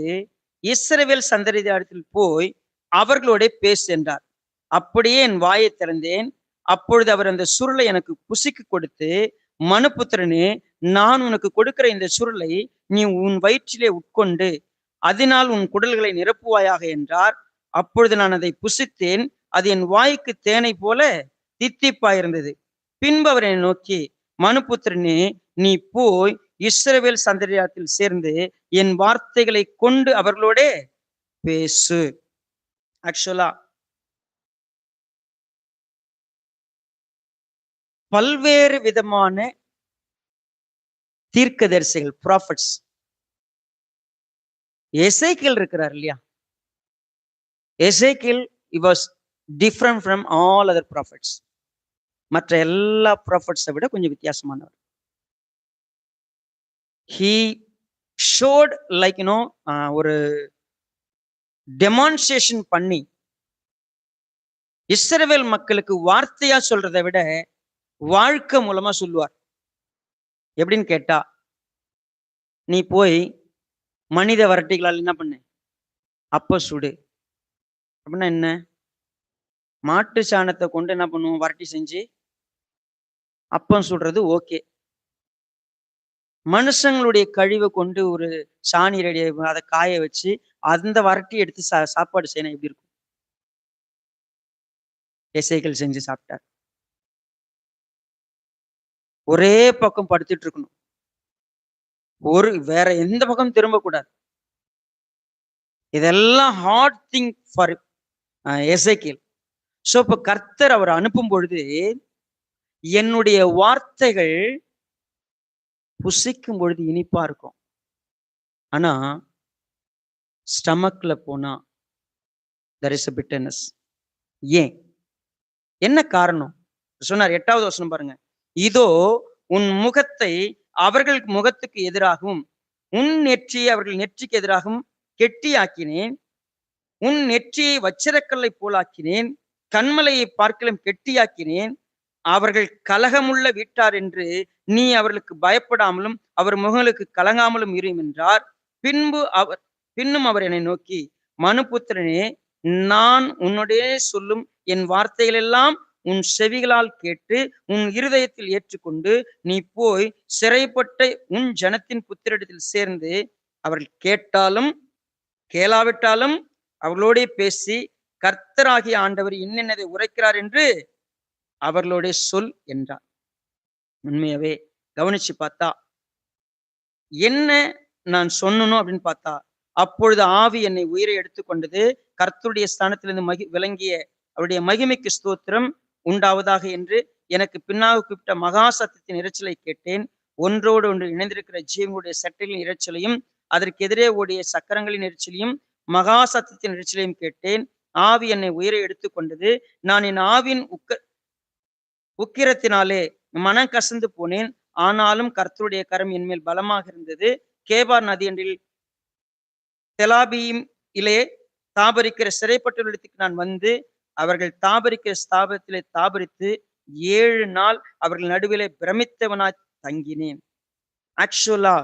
இஸ்ரவேல் சந்ததியாரிடத்தில் போய் அவர்களோட பேசு என்றார். அப்படியே என் வாயை திறந்தேன். அப்பொழுது அவர் அந்த சுருளை எனக்கு புசிக்கு கொடுத்து, மனுபுத்திரனே, நான் உனக்கு கொடுக்கிற இந்த சுருளை நீ உன் வயிற்றிலே உட்கொண்டு அதனால் உன் குடல்களை நிரப்புவாயாக என்றார். அப்பொழுது நான் அதை புசித்தேன். அது என் வாய்க்கு தேனை போல தித்திப்பாயிருந்தது. பின்பு அவர் என்னை நோக்கி, மனுபுத்திரனே, நீ போய் இஸ்ரவேல் சந்ததியாரிடத்தில் சேர்ந்து என் வார்த்தைகளை கொண்டு அவர்களோட பேசு. ஆக்சுவலா பல்வேறு விதமான தீர்க்கதரிசிகள், ப்ராஃபட்ஸ், எசேக்கியேல் இருக்கிறார் இல்லையா? எசேக்கியேல் was different from all other prophets. மற்ற எல்லா ப்ராஃபட்ஸை விட கொஞ்சம் வித்தியாசமானவர். he showed like ஒரு டெமான்ஸ்ட்ரேஷன் பண்ணி இஸ்ரவேல் மக்களுக்கு வார்த்தையா சொல்றதை விட வாழ்க்கை மூலமா சொல்லுவார். எப்படின்னு கேட்டா, நீ போய் மனித வரட்டிகளால் என்ன பண்ணு, அப்ப சுடு. அப்படின்னா என்ன? மாட்டு சாணத்தை கொண்டு என்ன பண்ணுவோம்? வரட்டி செஞ்சு அப்பம் சுடுறது ஓகே. மனுஷங்களுடைய கழிவை கொண்டு ஒரு சாணி ரெடி அதை காய வச்சு அந்த வரட்டி எடுத்து சாப்பாடு செய்யணும் எப்படி இருக்கும்? எசேக்கியேல் செஞ்சு சாப்பிட்டார். ஒரே பக்கம் படுத்துட்டு இருக்கணும். வேற எந்த பக்கம் திரும்பக்கூடாது. இதெல்லாம் heart thing for Ezekiel. So இப்ப கர்த்தர் அவர் அனுப்பும் பொழுது என்னுடைய வார்த்தைகள் புசிக்கும் பொழுது இனிப்பா இருக்கும். ஆனா ஸ்டமக்ல போனா there is a bitterness. ஏன்? என்ன காரணம்? சொன்னார் 8வது வசனம் பாருங்க. இதோ உன் முகத்தை அவர்கள் முகத்துக்கு எதிராகவும் உன் நெற்றியை அவர்கள் நெற்றிக்கு எதிராகவும் கெட்டியாக்கினேன். உன் நெற்றியை வச்சிரக்கல்லை போலாக்கினேன். கண்மலையை பார்க்கலும் கெட்டியாக்கினேன். அவர்கள் கலகமுள்ள வீட்டார் என்று நீ அவர்களுக்கு பயப்படாமலும் அவர் முகங்களுக்கு கலங்காமலும் இரும் என்றார். பின்னும் அவர் என்னை நோக்கி, மனுபுத்திரனே, நான் உன்னுடைய சொல்லும் என் வார்த்தைகள் எல்லாம் உன் செவிகளால் கேட்டு உன் இருதயத்தில் ஏற்றுக்கொண்டு நீ போய் சிறைப்பட்ட உன் ஜனத்தின் புத்திரிடத்தில் சேர்ந்து அவர்கள் கேட்டாலும் கேளாவிட்டாலும் அவர்களோட பேசி கர்த்தராகிய ஆண்டவர் என்னென்னதை உரைக்கிறார் என்று அவர்களுடைய சொல் என்றார். உண்மையாவே கவனிச்சு பார்த்தா என்ன நான் சொன்னணும் அப்படின்னு பார்த்தா, அப்பொழுது ஆவி என்னை உயிரை எடுத்துக்கொண்டது. கர்த்தருடைய ஸ்தானத்திலிருந்து விளங்கிய அவருடைய மகிமைக்கு ஸ்தோத்திரம் உண்டாவதாக என்று எனக்கு பின்னாக கூப்பிட்ட மகா சத்தத்தின் இரைச்சலை கேட்டேன். ஒன்றோடு ஒன்று இணைந்திருக்கிற ஜீவனுடைய சட்டைகளின் இரைச்சலையும் அதற்கு எதிரே ஓடிய சக்கரங்களின் இரைச்சலையும் மகா சத்தத்தின் இரைச்சலையும் கேட்டேன். ஆவி என்னை உயிரை எடுத்துக்கொண்டது. நான் என் ஆவின் உக்கிரத்தினாலே மனம் கசந்து போனேன். ஆனாலும் கர்த்தருடைய கரம் என் மேல் பலமாக இருந்தது. கேபார் நதியண்டில் தெலாபீம் இலே தாபரிக்கிற சிறைப்பட்டவர்களிடத்துக்கு நான் வந்து அவர்கள் தாபரிக்கிற ஸ்தாபத்திலே தாபரித்து 7 நாள் அவர்கள் நடுவிலே பிரமித்தவனாய் தங்கினேன். ஆக்சுவலா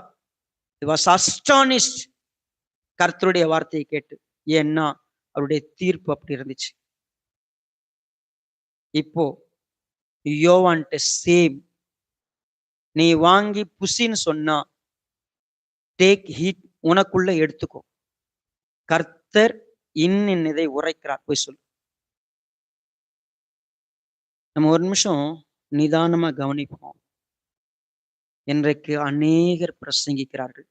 வாஸ் அஸ்டானிஷ்ட் கர்த்தருடைய வார்த்தையை கேட்டு. ஏன்னா அவருடைய தீர்ப்பு அப்படி இருந்துச்சு. இப்போ யோவான்ட்ட சேம், நீ வாங்கி புசின்னு சொன்னா டேக் ஹீட், உனக்குள்ள எடுத்துக்கோ. கர்த்தர் இன்னதை உரைக்கிறார், போய் சொல்லு. நம்ம ஒரு நிமிஷம் நிதானமா கவனிப்போம். இன்றைக்கு அநேகர் பிரசங்கிக்கிறார்கள்.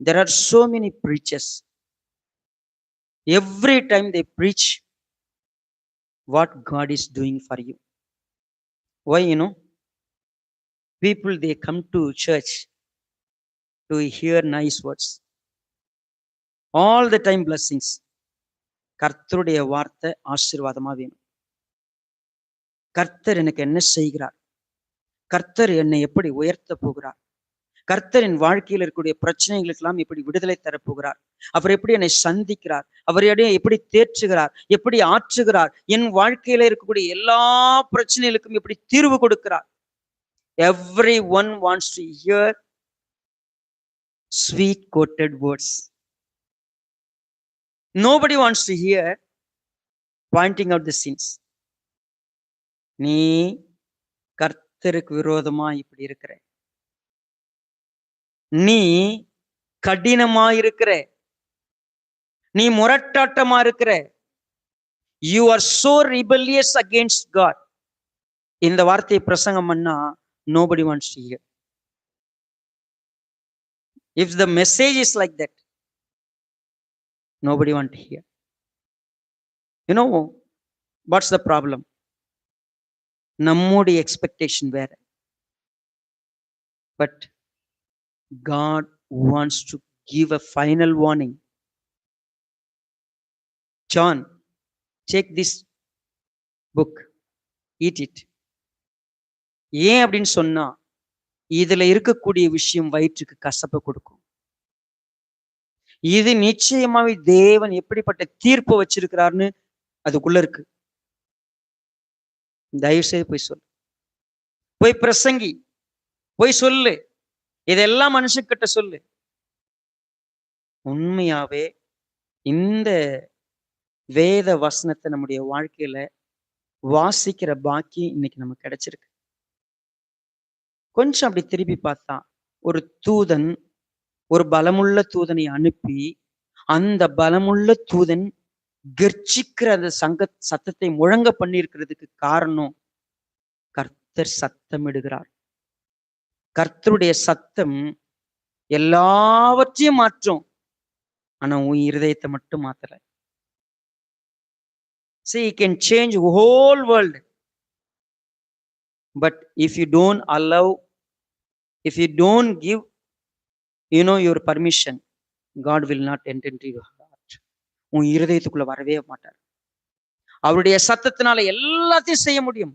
There are so many preachers. Every time they preach what God is doing for you. Why? People, they come to church to hear nice words. All the time blessings. கர்த்தருடைய வார்த்தை ஆசீர்வாதமா வேணும். கர்த்தர் எனக்கு என்ன செய்கிறார், கர்த்தர் என்னை எப்படி உயர்த்த போகிறார், கர்த்தரின் வாழ்க்கையில் இருக்கக்கூடிய பிரச்சனைகளுக்கெல்லாம் எப்படி விடுதலை தரப்போகிறார், அவர் எப்படி என்னை சந்திக்கிறார், அவர் எப்படி தேற்றுகிறார், எப்படி ஆற்றுகிறார், என் வாழ்க்கையில இருக்கக்கூடிய எல்லா பிரச்சனைகளுக்கும் எப்படி தீர்வு கொடுக்கிறார். Everyone wants to hear sweet quoted words. Nobody wants to hear pointing out the sins. நீ கர்த்தருக்கு விரோதமா இப்படி இருக்கிற, நீ கடினமா இருக்கிற, நீ முரட்டாட்டமா இருக்கிற, you are so rebellious against God. இந்த வார்த்தையை பிரசங்கம் பண்ணா nobody wants to hear. If the message is like that, nobody want to hear. What's the problem? நம்முடைய எக்ஸ்பெக்டேஷன் வேற. But God wants to give a final warning. John, take this book, eat it. ஏன் அப்படின்னு சொன்னா, இதுல இருக்கக்கூடிய விஷயம் வயிற்றுக்கு கசப்பை கொடுக்கும். இது நிச்சயமாவே தேவன் எப்படிப்பட்ட தீர்ப்பு வச்சிருக்கிறார்னு அதுக்குள்ள இருக்கு. தயவு செய்து போய் சொல்லு, போய் பிரசங்கி, போய் சொல்லு, இதெல்லாம் மனுஷக்கிட்ட சொல்லு. உண்மையாவே இந்த வேத வசனத்தை நம்முடைய வாழ்க்கையில வாசிக்கிற பாக்கியம் இன்னைக்கு நமக்கு கிடைச்சிருக்கு. கொஞ்சம் அப்படி திருப்பி பார்த்தான். ஒரு தூதன், ஒரு பலமுள்ள தூதனை அனுப்பி, அந்த பலமுள்ள தூதன் கர்ச்சிக்கிற அந்த சத்தத்தை முழங்க பண்ணியிருக்கிறதுக்கு காரணம், கர்த்தர் சத்தமிடுகிறார். கர்த்தருடைய சத்தம் எல்லாவற்றையும் மாற்றும். ஆனா உன் இருதயத்தை மட்டும் மாத்தல. See, he can change whole world. But if you don't allow, if you don't give, your permission, God will not enter into your heart. உன் இருதயத்துக்குள்ள வரவே மாட்டார். அவருடைய சத்தத்தினால எல்லாத்தையும் செய்ய முடியும்.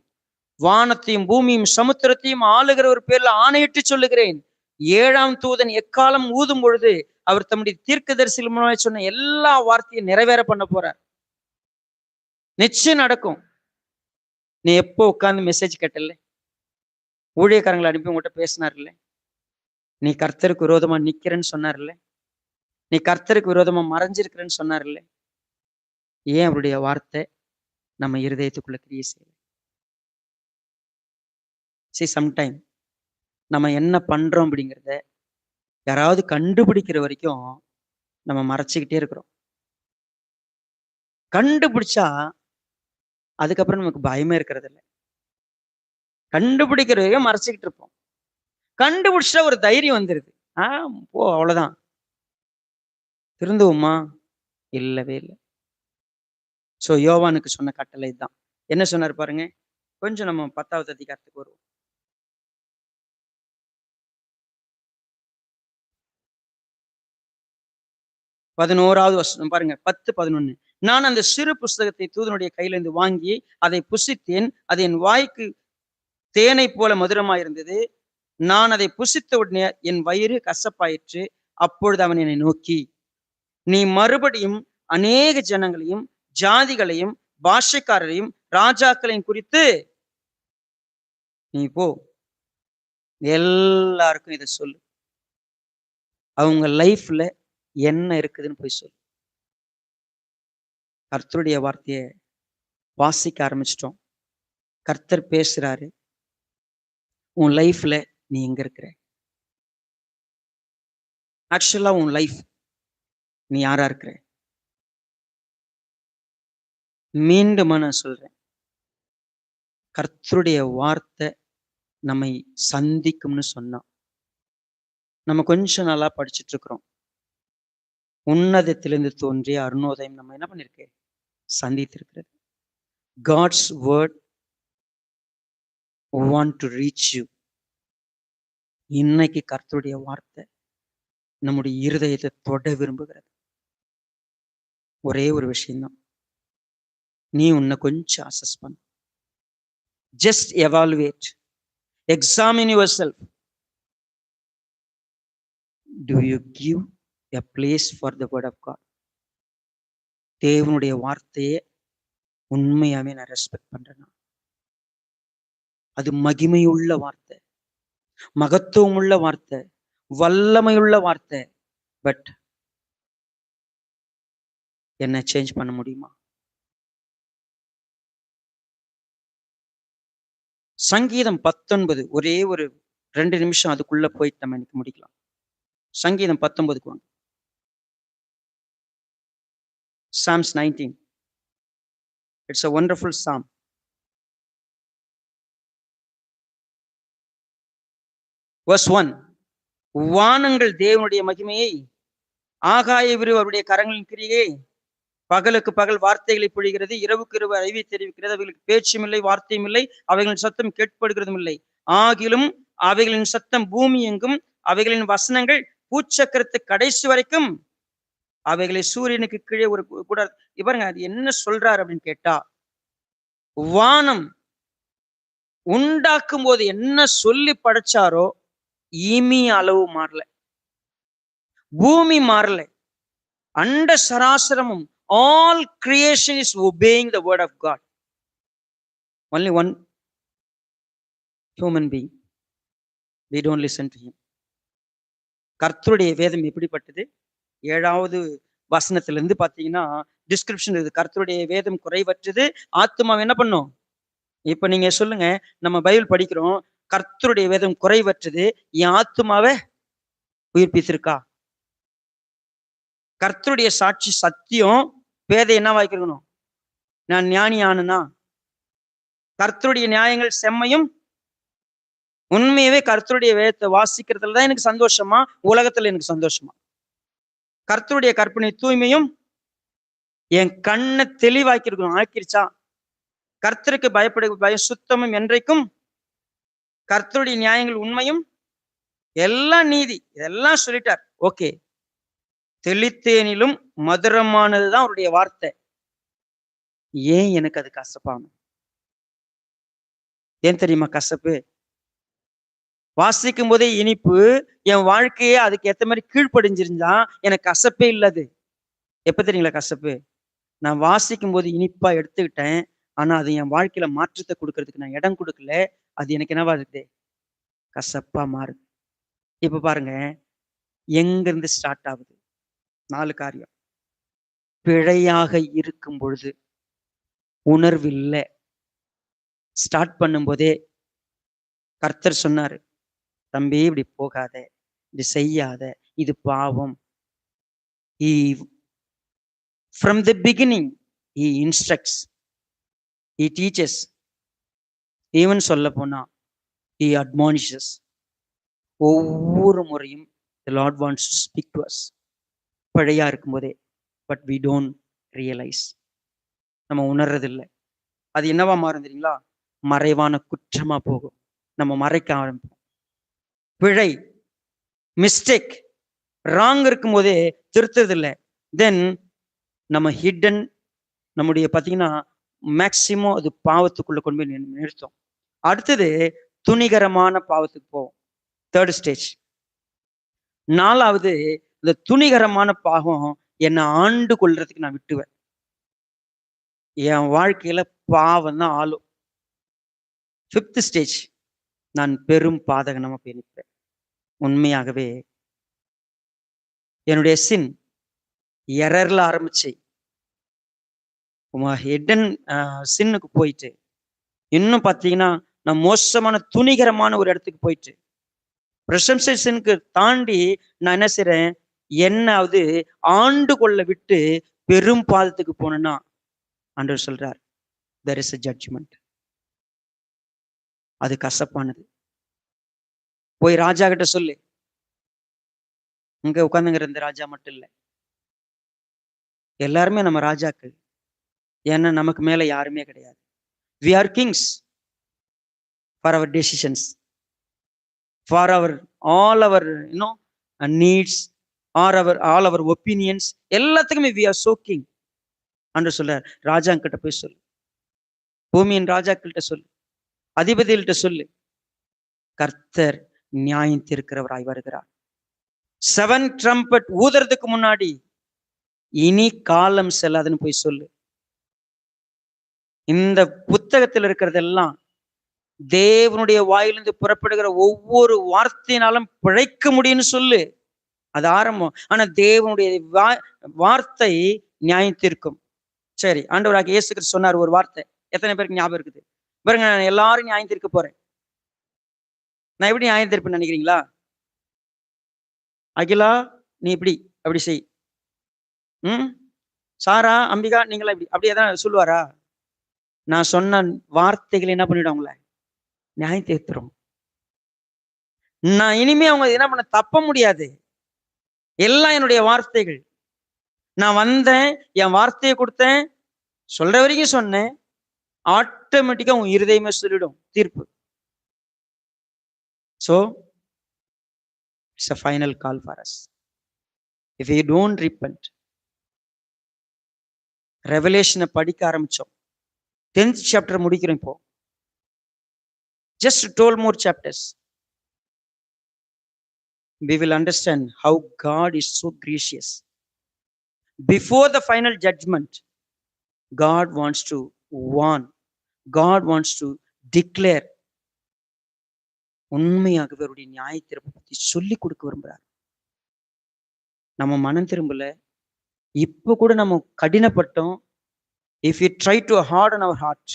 வானத்தையும் பூமியும் சமுத்திரத்தையும் ஆளுகிற ஒரு பேர்ல ஆணையிட்டு சொல்லுகிறேன், 7ஆம் தூதன் எக்காலம் ஊதும் பொழுது அவர் தம்முடைய தீர்க்கதரிசிகள் மூலமாக சொன்ன எல்லா வார்த்தையும் நிறைவேற பண்ண போறார். நிச்சயம் நடக்கும். நீ எப்போ உட்கார்ந்து மெசேஜ் கேட்டல, ஊழியக்காரங்களை அனுப்பி உங்கள்கிட்ட பேசினார்ல, நீ கர்த்தருக்கு விரோதமா நிக்கிறேன்னு சொன்னார்ல, நீ கர்த்தருக்கு விரோதமா மறைஞ்சிருக்கிறேன்னு சொன்னார்ல, ஏன் அவருடைய வார்த்தை நம்ம இருதயத்துக்குள்ள கிரியை செய்யல? சரி, சம்டைம் நம்ம என்ன பண்றோம் அப்படிங்கிறத யாராவது கண்டுபிடிக்கிற வரைக்கும் நம்ம மறைச்சிக்கிட்டே இருக்கிறோம். கண்டுபிடிச்சா அதுக்கப்புறம் நமக்கு பயமே இருக்கிறது இல்லை. கண்டுபிடிக்கிற வரைக்கும் மறைச்சிக்கிட்டு இருப்போம். கண்டுபிடிச்சா ஒரு தைரியம் வந்துருது. போ, அவ்வளவுதான். திருந்துவோமா? இல்லவே இல்லை. சோ யோவானுக்கு சொன்ன கட்டளை தான். என்ன சொன்னார் பாருங்க. கொஞ்சம் நம்ம 10வது அதிகாரத்துக்கு வருவோம். 11வது வசனம் பாருங்க. 10:11. நான் அந்த சிறு புஸ்தகத்தை தூதனுடைய கையிலிருந்து வாங்கி அதை புசித்தேன். அது என் வாய்க்கு தேனை போல மதுரமாயிருந்தது. நான் அதை புசித்த உடனே என் வயிறு கசப்பாயிற்று. அப்பொழுது அவன் என்னை நோக்கி, நீ மறுபடியும் அநேக ஜனங்களையும் ஜாதிகளையும் பாஷைக்காரரையும் ராஜாக்களையும் குறித்து நீ போ, எல்லாருக்கும் இதை சொல்லு. அவங்க லைஃப்ல என்ன இருக்குதுன்னு போய் சொல்லு. கர்த்தருடைய வார்த்தையை வாசிக்க ஆரம்பிச்சிட்டோம். கர்த்தர் பேசுறாரு. உன் லைஃப்ல நீ எங்க இருக்கிற? ஆக்சுவலா உன் லைஃப் நீ யாரா இருக்கிற? மீண்டும் நான் சொல்றேன், கர்த்தருடைய வார்த்தை நம்மை சந்திக்கும்னு சொன்னா, நம்ம கொஞ்சம் நல்லா படிச்சுட்டு இருக்கிறோம். உன்னதத்திலிருந்து தோன்றிய அருணோதயம் நம்ம என்ன பண்ணிருக்கு? சந்தித்திருக்கிறது. God's word want to reach you. இன்னைக்கு கர்த்தருடைய வார்த்தை நம்முடைய இருதயத்தை தொட விரும்புகிறது. ஒரே ஒரு விஷயம்தான், நீ உன்னை கொஞ்சம் அசஸ் பண்ண. Just evaluate, examine yourself. Do you give a place for the word of God? தேவனுடைய வார்த்தையை உண்மையாவே நான் ரெஸ்பெக்ட் பண்றேன். அது மகிமையுள்ள வார்த்தை, மகத்துவம் உள்ள வார்த்தை, வல்லமையுள்ள வார்த்தை. பட் என்ன சேஞ்ச் பண்ண முடியுமா? சங்கீதம் 19, ஒரே ஒரு 2 நிமிஷம் அதுக்குள்ள போயிட்டு நம்ம இன்னைக்கு முடிக்கலாம். சங்கீதம் 19க்கு வாங்க. Psalms 19. It's a wonderful psalm. Verse 1. வானங்கள் தேவனுடைய மகிமையை, ஆகாய விரிவு அவருடைய கரங்களின் கிரியை. பகலுக்கு பகல் வார்த்தைகளை பொழிகிறது, இரவுக்கு இரவு அறிவை தெரிவிக்கிறது. அவைகளுக்கு பேச்சும் இல்லை, வார்த்தையும் இல்லை, அவைகளின் சத்தம் கேட்படுகிறதும் இல்லை. ஆகிலும் அவைகளின் சத்தம் பூமி எங்கும், அவைகளின் வசனங்கள் பூச்சக்கரத்து கடைசி வரைக்கும். அவைகளை சூரியனுக்கு கீழே ஒரு கூட. இவருங்க அது என்ன சொல்றாரு அப்படின்னு கேட்டா, வானம் உண்டாக்கும் போது என்ன சொல்லி படைச்சாரோ இமி அளவு மாறல, பூமி மாறல, அண்ட சராசரமும் all creation is obeying the word of God. Only one human being, we don't listen to him. கர்த்தருடைய வேதம் எப்படிப்பட்டது? 7வது வசனத்திலிருந்து பாத்தீங்கன்னா டிஸ்கிரிப்ஷன் இது. கர்த்தருடைய வேதம் குறைவற்றது, ஆத்துமாவை என்ன பண்ணும்? இப்ப நீங்க சொல்லுங்க, நம்ம பைபிள் படிக்கிறோம், கர்த்தருடைய வேதம் குறைவற்றது, என் ஆத்துமாவை உயிர்ப்பித்திருக்கா? கர்த்தருடைய சாட்சி சத்தியம், வேதம் என்ன வாய்க்கணும்? நான் ஞானி ஆனனா? கர்த்தருடைய நியாயங்கள் செம்மையும் உண்மையவே கர்த்தருடைய வேதத்தை வாசிக்கிறதுல தான் எனக்கு சந்தோஷமா, உலகத்துல எனக்கு சந்தோஷமா? கர்த்தருடைய கற்பனை தூய்மையும் என் கண்ணை தெளிவாக்கி இருக்கணும், ஆக்கிருச்சா? கர்த்தருக்கு பய சுத்தமும் என்றைக்கும், கர்த்தருடைய நியாயங்கள் உண்மையும், எல்லாம் நீதி, இதெல்லாம் சொல்லிட்டார். ஓகே, தெளித்தேனிலும் மதுரமானதுதான் அவருடைய வார்த்தை. ஏன் எனக்கு அது கசப்பானும்? ஏன் தெரியுமா கசப்பு? வாசிக்கும் போதே இனிப்பு, என் வாழ்க்கையே அதுக்கு ஏத்த மாதிரி கீழ்ப்படிஞ்சிருந்தா எனக்கு கசப்பே இல்லது. எப்ப தெரியுங்களா கசப்பு? நான் வாசிக்கும் போது இனிப்பா எடுத்துக்கிட்டேன், ஆனா அது என் வாழ்க்கையில மாற்றத்தை கொடுக்கறதுக்கு நான் இடம் கொடுக்கல. அது எனக்கு என்னவா இருக்குது? கசப்பா மாறுது. இப்ப பாருங்க, எங்க இருந்து ஸ்டார்ட் ஆகுது? 4 காரியம். பிழையாக இருக்கும் பொழுது, உணர்வு இல்லை. ஸ்டார்ட் பண்ணும் போதே கர்த்தர் சொன்னாரு, தம்பி இப்படி போகாத, இது செய்யாத, இது பாவம். From the beginning he instructs, he teaches, even சொல்ல போனா he admonishes. ஒவ்வொரு முறையும் the Lord wants to speak to us. பழையா இருக்கும்போதே, but we don't realize. நம்ம உணர்றதில்லை. அது என்னவா மாறும் தெரியுங்களா? மறைவான குற்றமா போகும். நம்ம மறைக்க ஆரம்பிப்போம். பிழை, மிஸ்டேக், ராங் இருக்கும் போதே திருத்துறது இல்லை. தென் நம்ம ஹிடன், நம்முடைய பார்த்தீங்கன்னா மேக்சிமம் அது பாவத்துக்குள்ள கொண்டு போய் நிறுத்தும். அடுத்தது துணிகரமான பாவத்துக்கு போவோம், 3rd ஸ்டேஜ். 4வது, இந்த துணிகரமான பாவம் என்னை ஆண்டு கொள்றதுக்கு நான் விட்டுவேன். என் வாழ்க்கையில பாவம் தான் ஆளும். 5th ஸ்டேஜ், நான் பெரும் பாதகனமா போய் நிற்பேன். உண்மையாகவே என்னுடைய சின் எரர்ல ஆரம்பிச்சு ஹிடன் சின்னுக்கு போயிட்டு, இன்னும் பார்த்தீங்கன்னா நான் மோசமான துணிகரமான ஒரு இடத்துக்கு போயிட்டு, பிரசம்சனுக்கு தாண்டி நான் என்ன செய்றேன்? என்னாவது ஆண்டு கொள்ள விட்டு பெரும் பாதத்துக்கு போனேன்னா, ஆண்டவர் சொல்றார், there is a judgment. அது கசப்பானது. போய் ராஜா கிட்ட சொல்லு. இங்க உட்கார்ந்துங்கிற இந்த ராஜா மட்டும் இல்லை, எல்லாருமே நம்ம ராஜாக்கள். ஏன்னா நமக்கு மேல யாருமே கிடையாது. We are kings for our decisions, for all our needs, or all our opinions. எல்லாத்துக்குமே we are so king. ஆண்டவர் சொல்றார், ராஜா கிட்ட போய் சொல்லு, பூமியின் ராஜாக்கள்கிட்ட சொல்லு, அதிபதிகள்கிட்ட சொல்லு, கர்த்தர் நியாயம் தீர்க்கிறவராய் வருகிறார். 7 ட்ரம்பட் ஊதுறதுக்கு முன்னாடி இனி காலம் செல்லாதுன்னு போய் சொல்லு. இந்த புத்தகத்தில் இருக்கிறதெல்லாம் தேவனுடைய வாயிலிருந்து புறப்படுகிற ஒவ்வொரு வார்த்தையினாலும் பிழைக்க முடியும்னு சொல்லு. அது ஆரம்பம். ஆனா தேவனுடைய வார்த்தை நியாயம் தீர்க்கும். சரி, ஆண்டவராகிய இயேசு கிறிஸ்து சொன்னார் ஒரு வார்த்தை. எத்தனை பேருக்கு ஞாபகம் இருக்குது? பாருங்க, நான் எல்லாரும் நியாயம் தீர்க்க போறேன். நான் எப்படி நியாயம் தீர்ப்புன்னு நினைக்கிறீங்களா? அகிலா, நீ இப்படி அப்படி செய். சாரா, அம்பிகா, நீங்களா இப்படி, அப்படி எதாவது சொல்லுவாரா? நான் சொன்ன வார்த்தைகள் என்ன பண்ணிடும்? அவங்கள நியாயம் தீர்த்துரும். நான் இனிமே அவங்க என்ன பண்ண தப்ப முடியாது. எல்லாம் என்னுடைய வார்த்தைகள். நான் வந்தேன், என் வார்த்தையை கொடுத்தேன், சொல்ற வரைக்கும் சொன்னேன். ஆட்டோமேட்டிக்கா உன் இருதயமே சொல்லிடும் தீர்ப்பு. So it's a final call for us. If we don't repent. ரெவலேஷனை படிக்க ஆரம்பிச்சோம். 10th chapter முடிக்கிறோம் இப்போ. Just 12 more chapters. We will understand how God is so gracious. Before the final judgment, God wants to warn. God wants to declare. உண்மையாகவே அவருடைய நியாய தீர்ப்பை பற்றி சொல்லி கொடுக்க விரும்புறார். நம்ம மனம் திரும்பல, இப்ப கூட நம்ம கடினப்பட்டோம். If we try to harden our heart,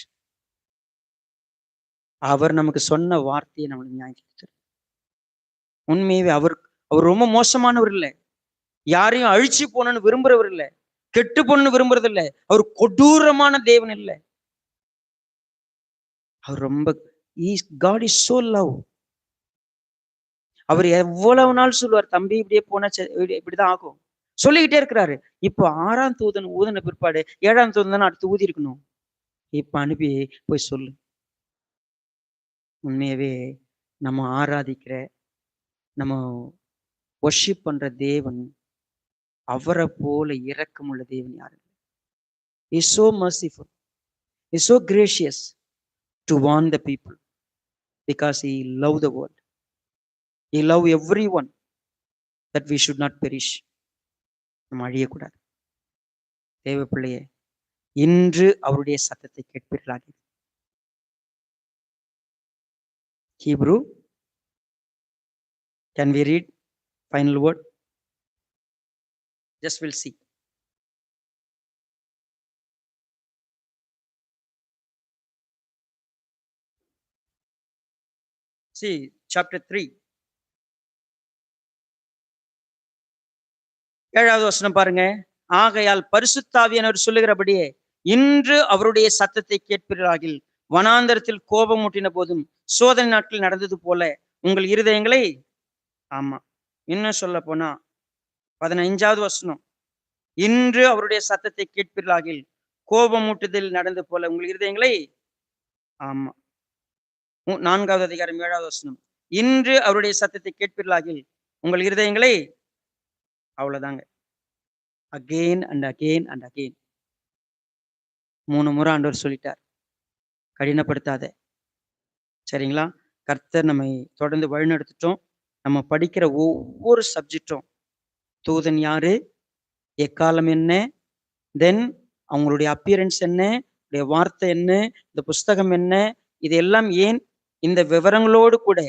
அவர் நமக்கு சொன்ன வார்த்தையை நம்மளுக்கு ஞாபகம். உண்மையாவே அவர் அவர் ரொம்ப மோசமானவர் இல்லை. யாரையும் அழிச்சு போனன்னு விரும்புறவர் இல்லை. கெட்டு போனன்னு விரும்புறது இல்லை. அவர் கொடூரமான தேவன் இல்லை. அவர் ரொம்ப God is so love. அவர் எவ்வளவு நாள் சொல்லுவார், தம்பி இப்படியே போனா இப்படிதான் ஆகும் சொல்லிக்கிட்டே இருக்கிறாரு. இப்போ 6ஆம் தூதன் ஊதின பிற்பாடு 7ஆம் தூதன் அடுத்து ஊதி இருக்கணும். இப்ப அனுப்பி போய் சொல்லு. உண்மையாவே நம்ம ஆராதிக்கிற, நம்ம வொர்ஷிப் பண்ற தேவன் அவரை போல இரக்கம் உள்ள தேவன் யாரு? He's so merciful. He's so gracious to warn the people because he loved the world. He loved everyone that we should not perish. நம்ம அழியக்கூடாது. தேவ பிள்ளையே, இன்று அவருடைய சத்தத்தை கேட்பீர்களாக. Hebrew, can we read final word? Just we'll see. See chapter 3. 7வது வசனம் பாருங்க. ஆகையால் பரிசுத்தாவியானவர் சொல்லுகிறபடியே இன்று அவருடைய சத்தத்தை கேட்பீர்களாகில், வனாந்தரத்தில் கோபம் ஊட்டின போதும் சோதனை நாட்கள் நடந்தது போல உங்கள் இருதயங்களை, ஆமா இன்னும் சொல்ல போனா 15வது வசனம், இன்று அவருடைய சத்தத்தை கேட்பீர்களாகில் கோபம் ஊட்டுதல் நடந்து போல உங்கள் இருதயங்களை, ஆமா 4வது அதிகாரம் 7வது வசனம், இன்று அவருடைய சத்தத்தை கேட்பீர்களாகில் உங்கள் இருதயங்களை, அவ்வளவுதாங்க. Again and again and again 3 முறை ஆண்டவர் சொல்லிட்டார், கடினப்படுத்தாத. சரிங்களா? கர்த்தர் நம்மை தொடர்ந்து வழிநடத்திட்டோம். நம்ம படிக்கிற ஒவ்வொரு சப்ஜெக்டும், தூதன் யாரு, எக்காலம் என்ன, தென் அவங்களுடைய அப்பியரன்ஸ் என்ன, வார்த்தை என்ன, இந்த புஸ்தகம் என்ன, இது எல்லாம் ஏன் இந்த விவரங்களோடு கூட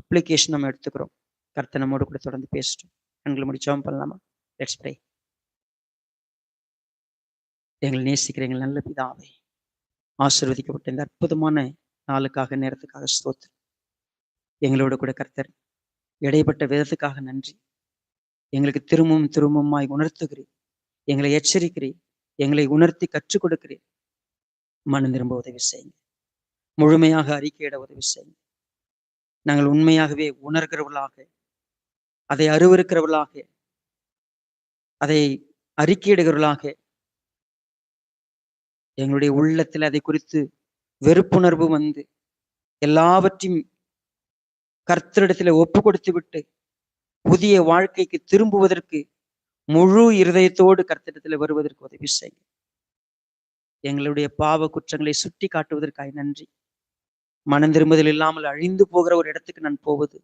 அப்ளிகேஷன் நம்ம எடுத்துக்கிறோம். கர்த்தர் நம்மோடு கூட தொடர்ந்து பேசிட்டோம். கண்களை முடிச்சோம் பண்ணலாமா? Let's pray. எங்களை நேசிக்கிற எங்கள் நல்ல பிதாவே, ஆசீர்வதிக்கப்பட்ட இந்த அற்புதமான நாளுக்காக, நேரத்துக்காக ஸ்தோத்திரம். எங்களோட கூட கர்த்தர் இடைப்பட்ட விதத்துக்காக நன்றி. எங்களுக்கு திரும்பவும் திரும்பவுமாய் உணர்த்துகிறேன், எங்களை எச்சரிக்கிறேன், எங்களை உணர்த்தி கற்றுக் கொடுக்கிறேன். மனம் திரும்ப உதவி செய்யுங்க. முழுமையாக அறிக்கையிட உதவி செய்யுங்க. நாங்கள் உண்மையாகவே உணர்கிறவர்களாக, அதை அறிவிருக்கிறவர்களாக, அதை அறிக்கையிடுகிறவர்களாக, எங்களுடைய உள்ளத்தில் அதை குறித்து வெறுப்புணர்வு வந்து எல்லாவற்றையும் கர்த்தரிடத்துல ஒப்பு கொடுத்து விட்டு புதிய வாழ்க்கைக்கு திரும்புவதற்கு முழு இருதயத்தோடு கர்த்தரிடத்துல வருவதற்கு உதவி செய்யுங்க. எங்களுடைய பாவ குற்றங்களை சுட்டி காட்டுவதற்காக நன்றி. மனம் திரும்புதல் இல்லாமல் அழிந்து போகிற ஒரு இடத்துக்கு நான் போவது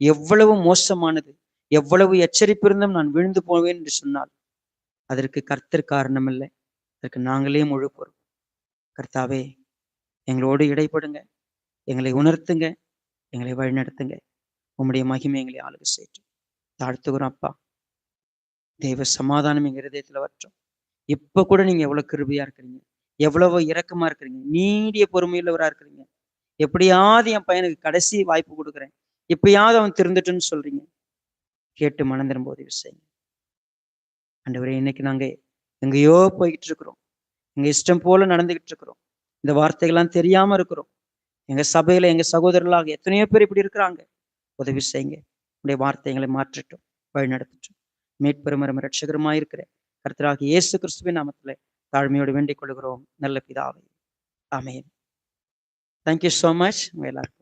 எவ்வளவு மோசமானது, எவ்வளவு எச்சரிப்பு இருந்தும் நான் விழுந்து போவேன் என்று சொன்னால் அதற்கு கர்த்தர் காரணம் இல்லை, அதற்கு நாங்களே முழு பொறுப்பு. கர்த்தாவே, எங்களோடு இடைப்படுங்க, எங்களை உணர்த்துங்க, எங்களை வழிநடத்துங்க. உம்முடைய மகிமை எங்களை ஆளுகை செய்யும். தாழ்த்துகிறோம் அப்பா. தெய்வ சமாதானம் எங்க இருதயத்துல வரட்டும். இப்ப கூட நீங்க எவ்வளவு கிருபையா இருக்கிறீங்க, எவ்வளவு இரக்கமா இருக்கிறீங்க, நீடிய பொறுமையுள்ளவரா இருக்கிறீங்க. எப்படியாவது என் பையனுக்கு கடைசி வாய்ப்பு கொடுக்குறேன், எப்படியாவது அவன் திருந்துட்டுன்னு சொல்றீங்க. கேட்டு மனம் திரும்ப உதவி செய்யுங்க. ஆண்டவரே, இன்னைக்கு நாங்க எங்கேயோ போய்கிட்டு இருக்கிறோம், எங்க இஷ்டம் போல நடந்துகிட்டு இருக்கிறோம், இந்த வார்த்தைகள்லாம் தெரியாம இருக்கிறோம். எங்க சபையில எங்க சகோதரர்களாக எத்தனையோ பேர் இப்படி இருக்கிறாங்க. உதவி செய்யுங்க. உடைய வார்த்தைகளை மாற்றட்டும், வழி நடத்தட்டும். மீட்பெருமரும் இரட்சகருமாய் இருக்கிற கர்த்தராகிய இயேசு கிறிஸ்துவின் நாமத்திலே தாழ்மையோடு வேண்டிக் கொள்கிறோம் நல்ல பிதாவே. ஆமென். Thank you so much. எல்லாருக்கும்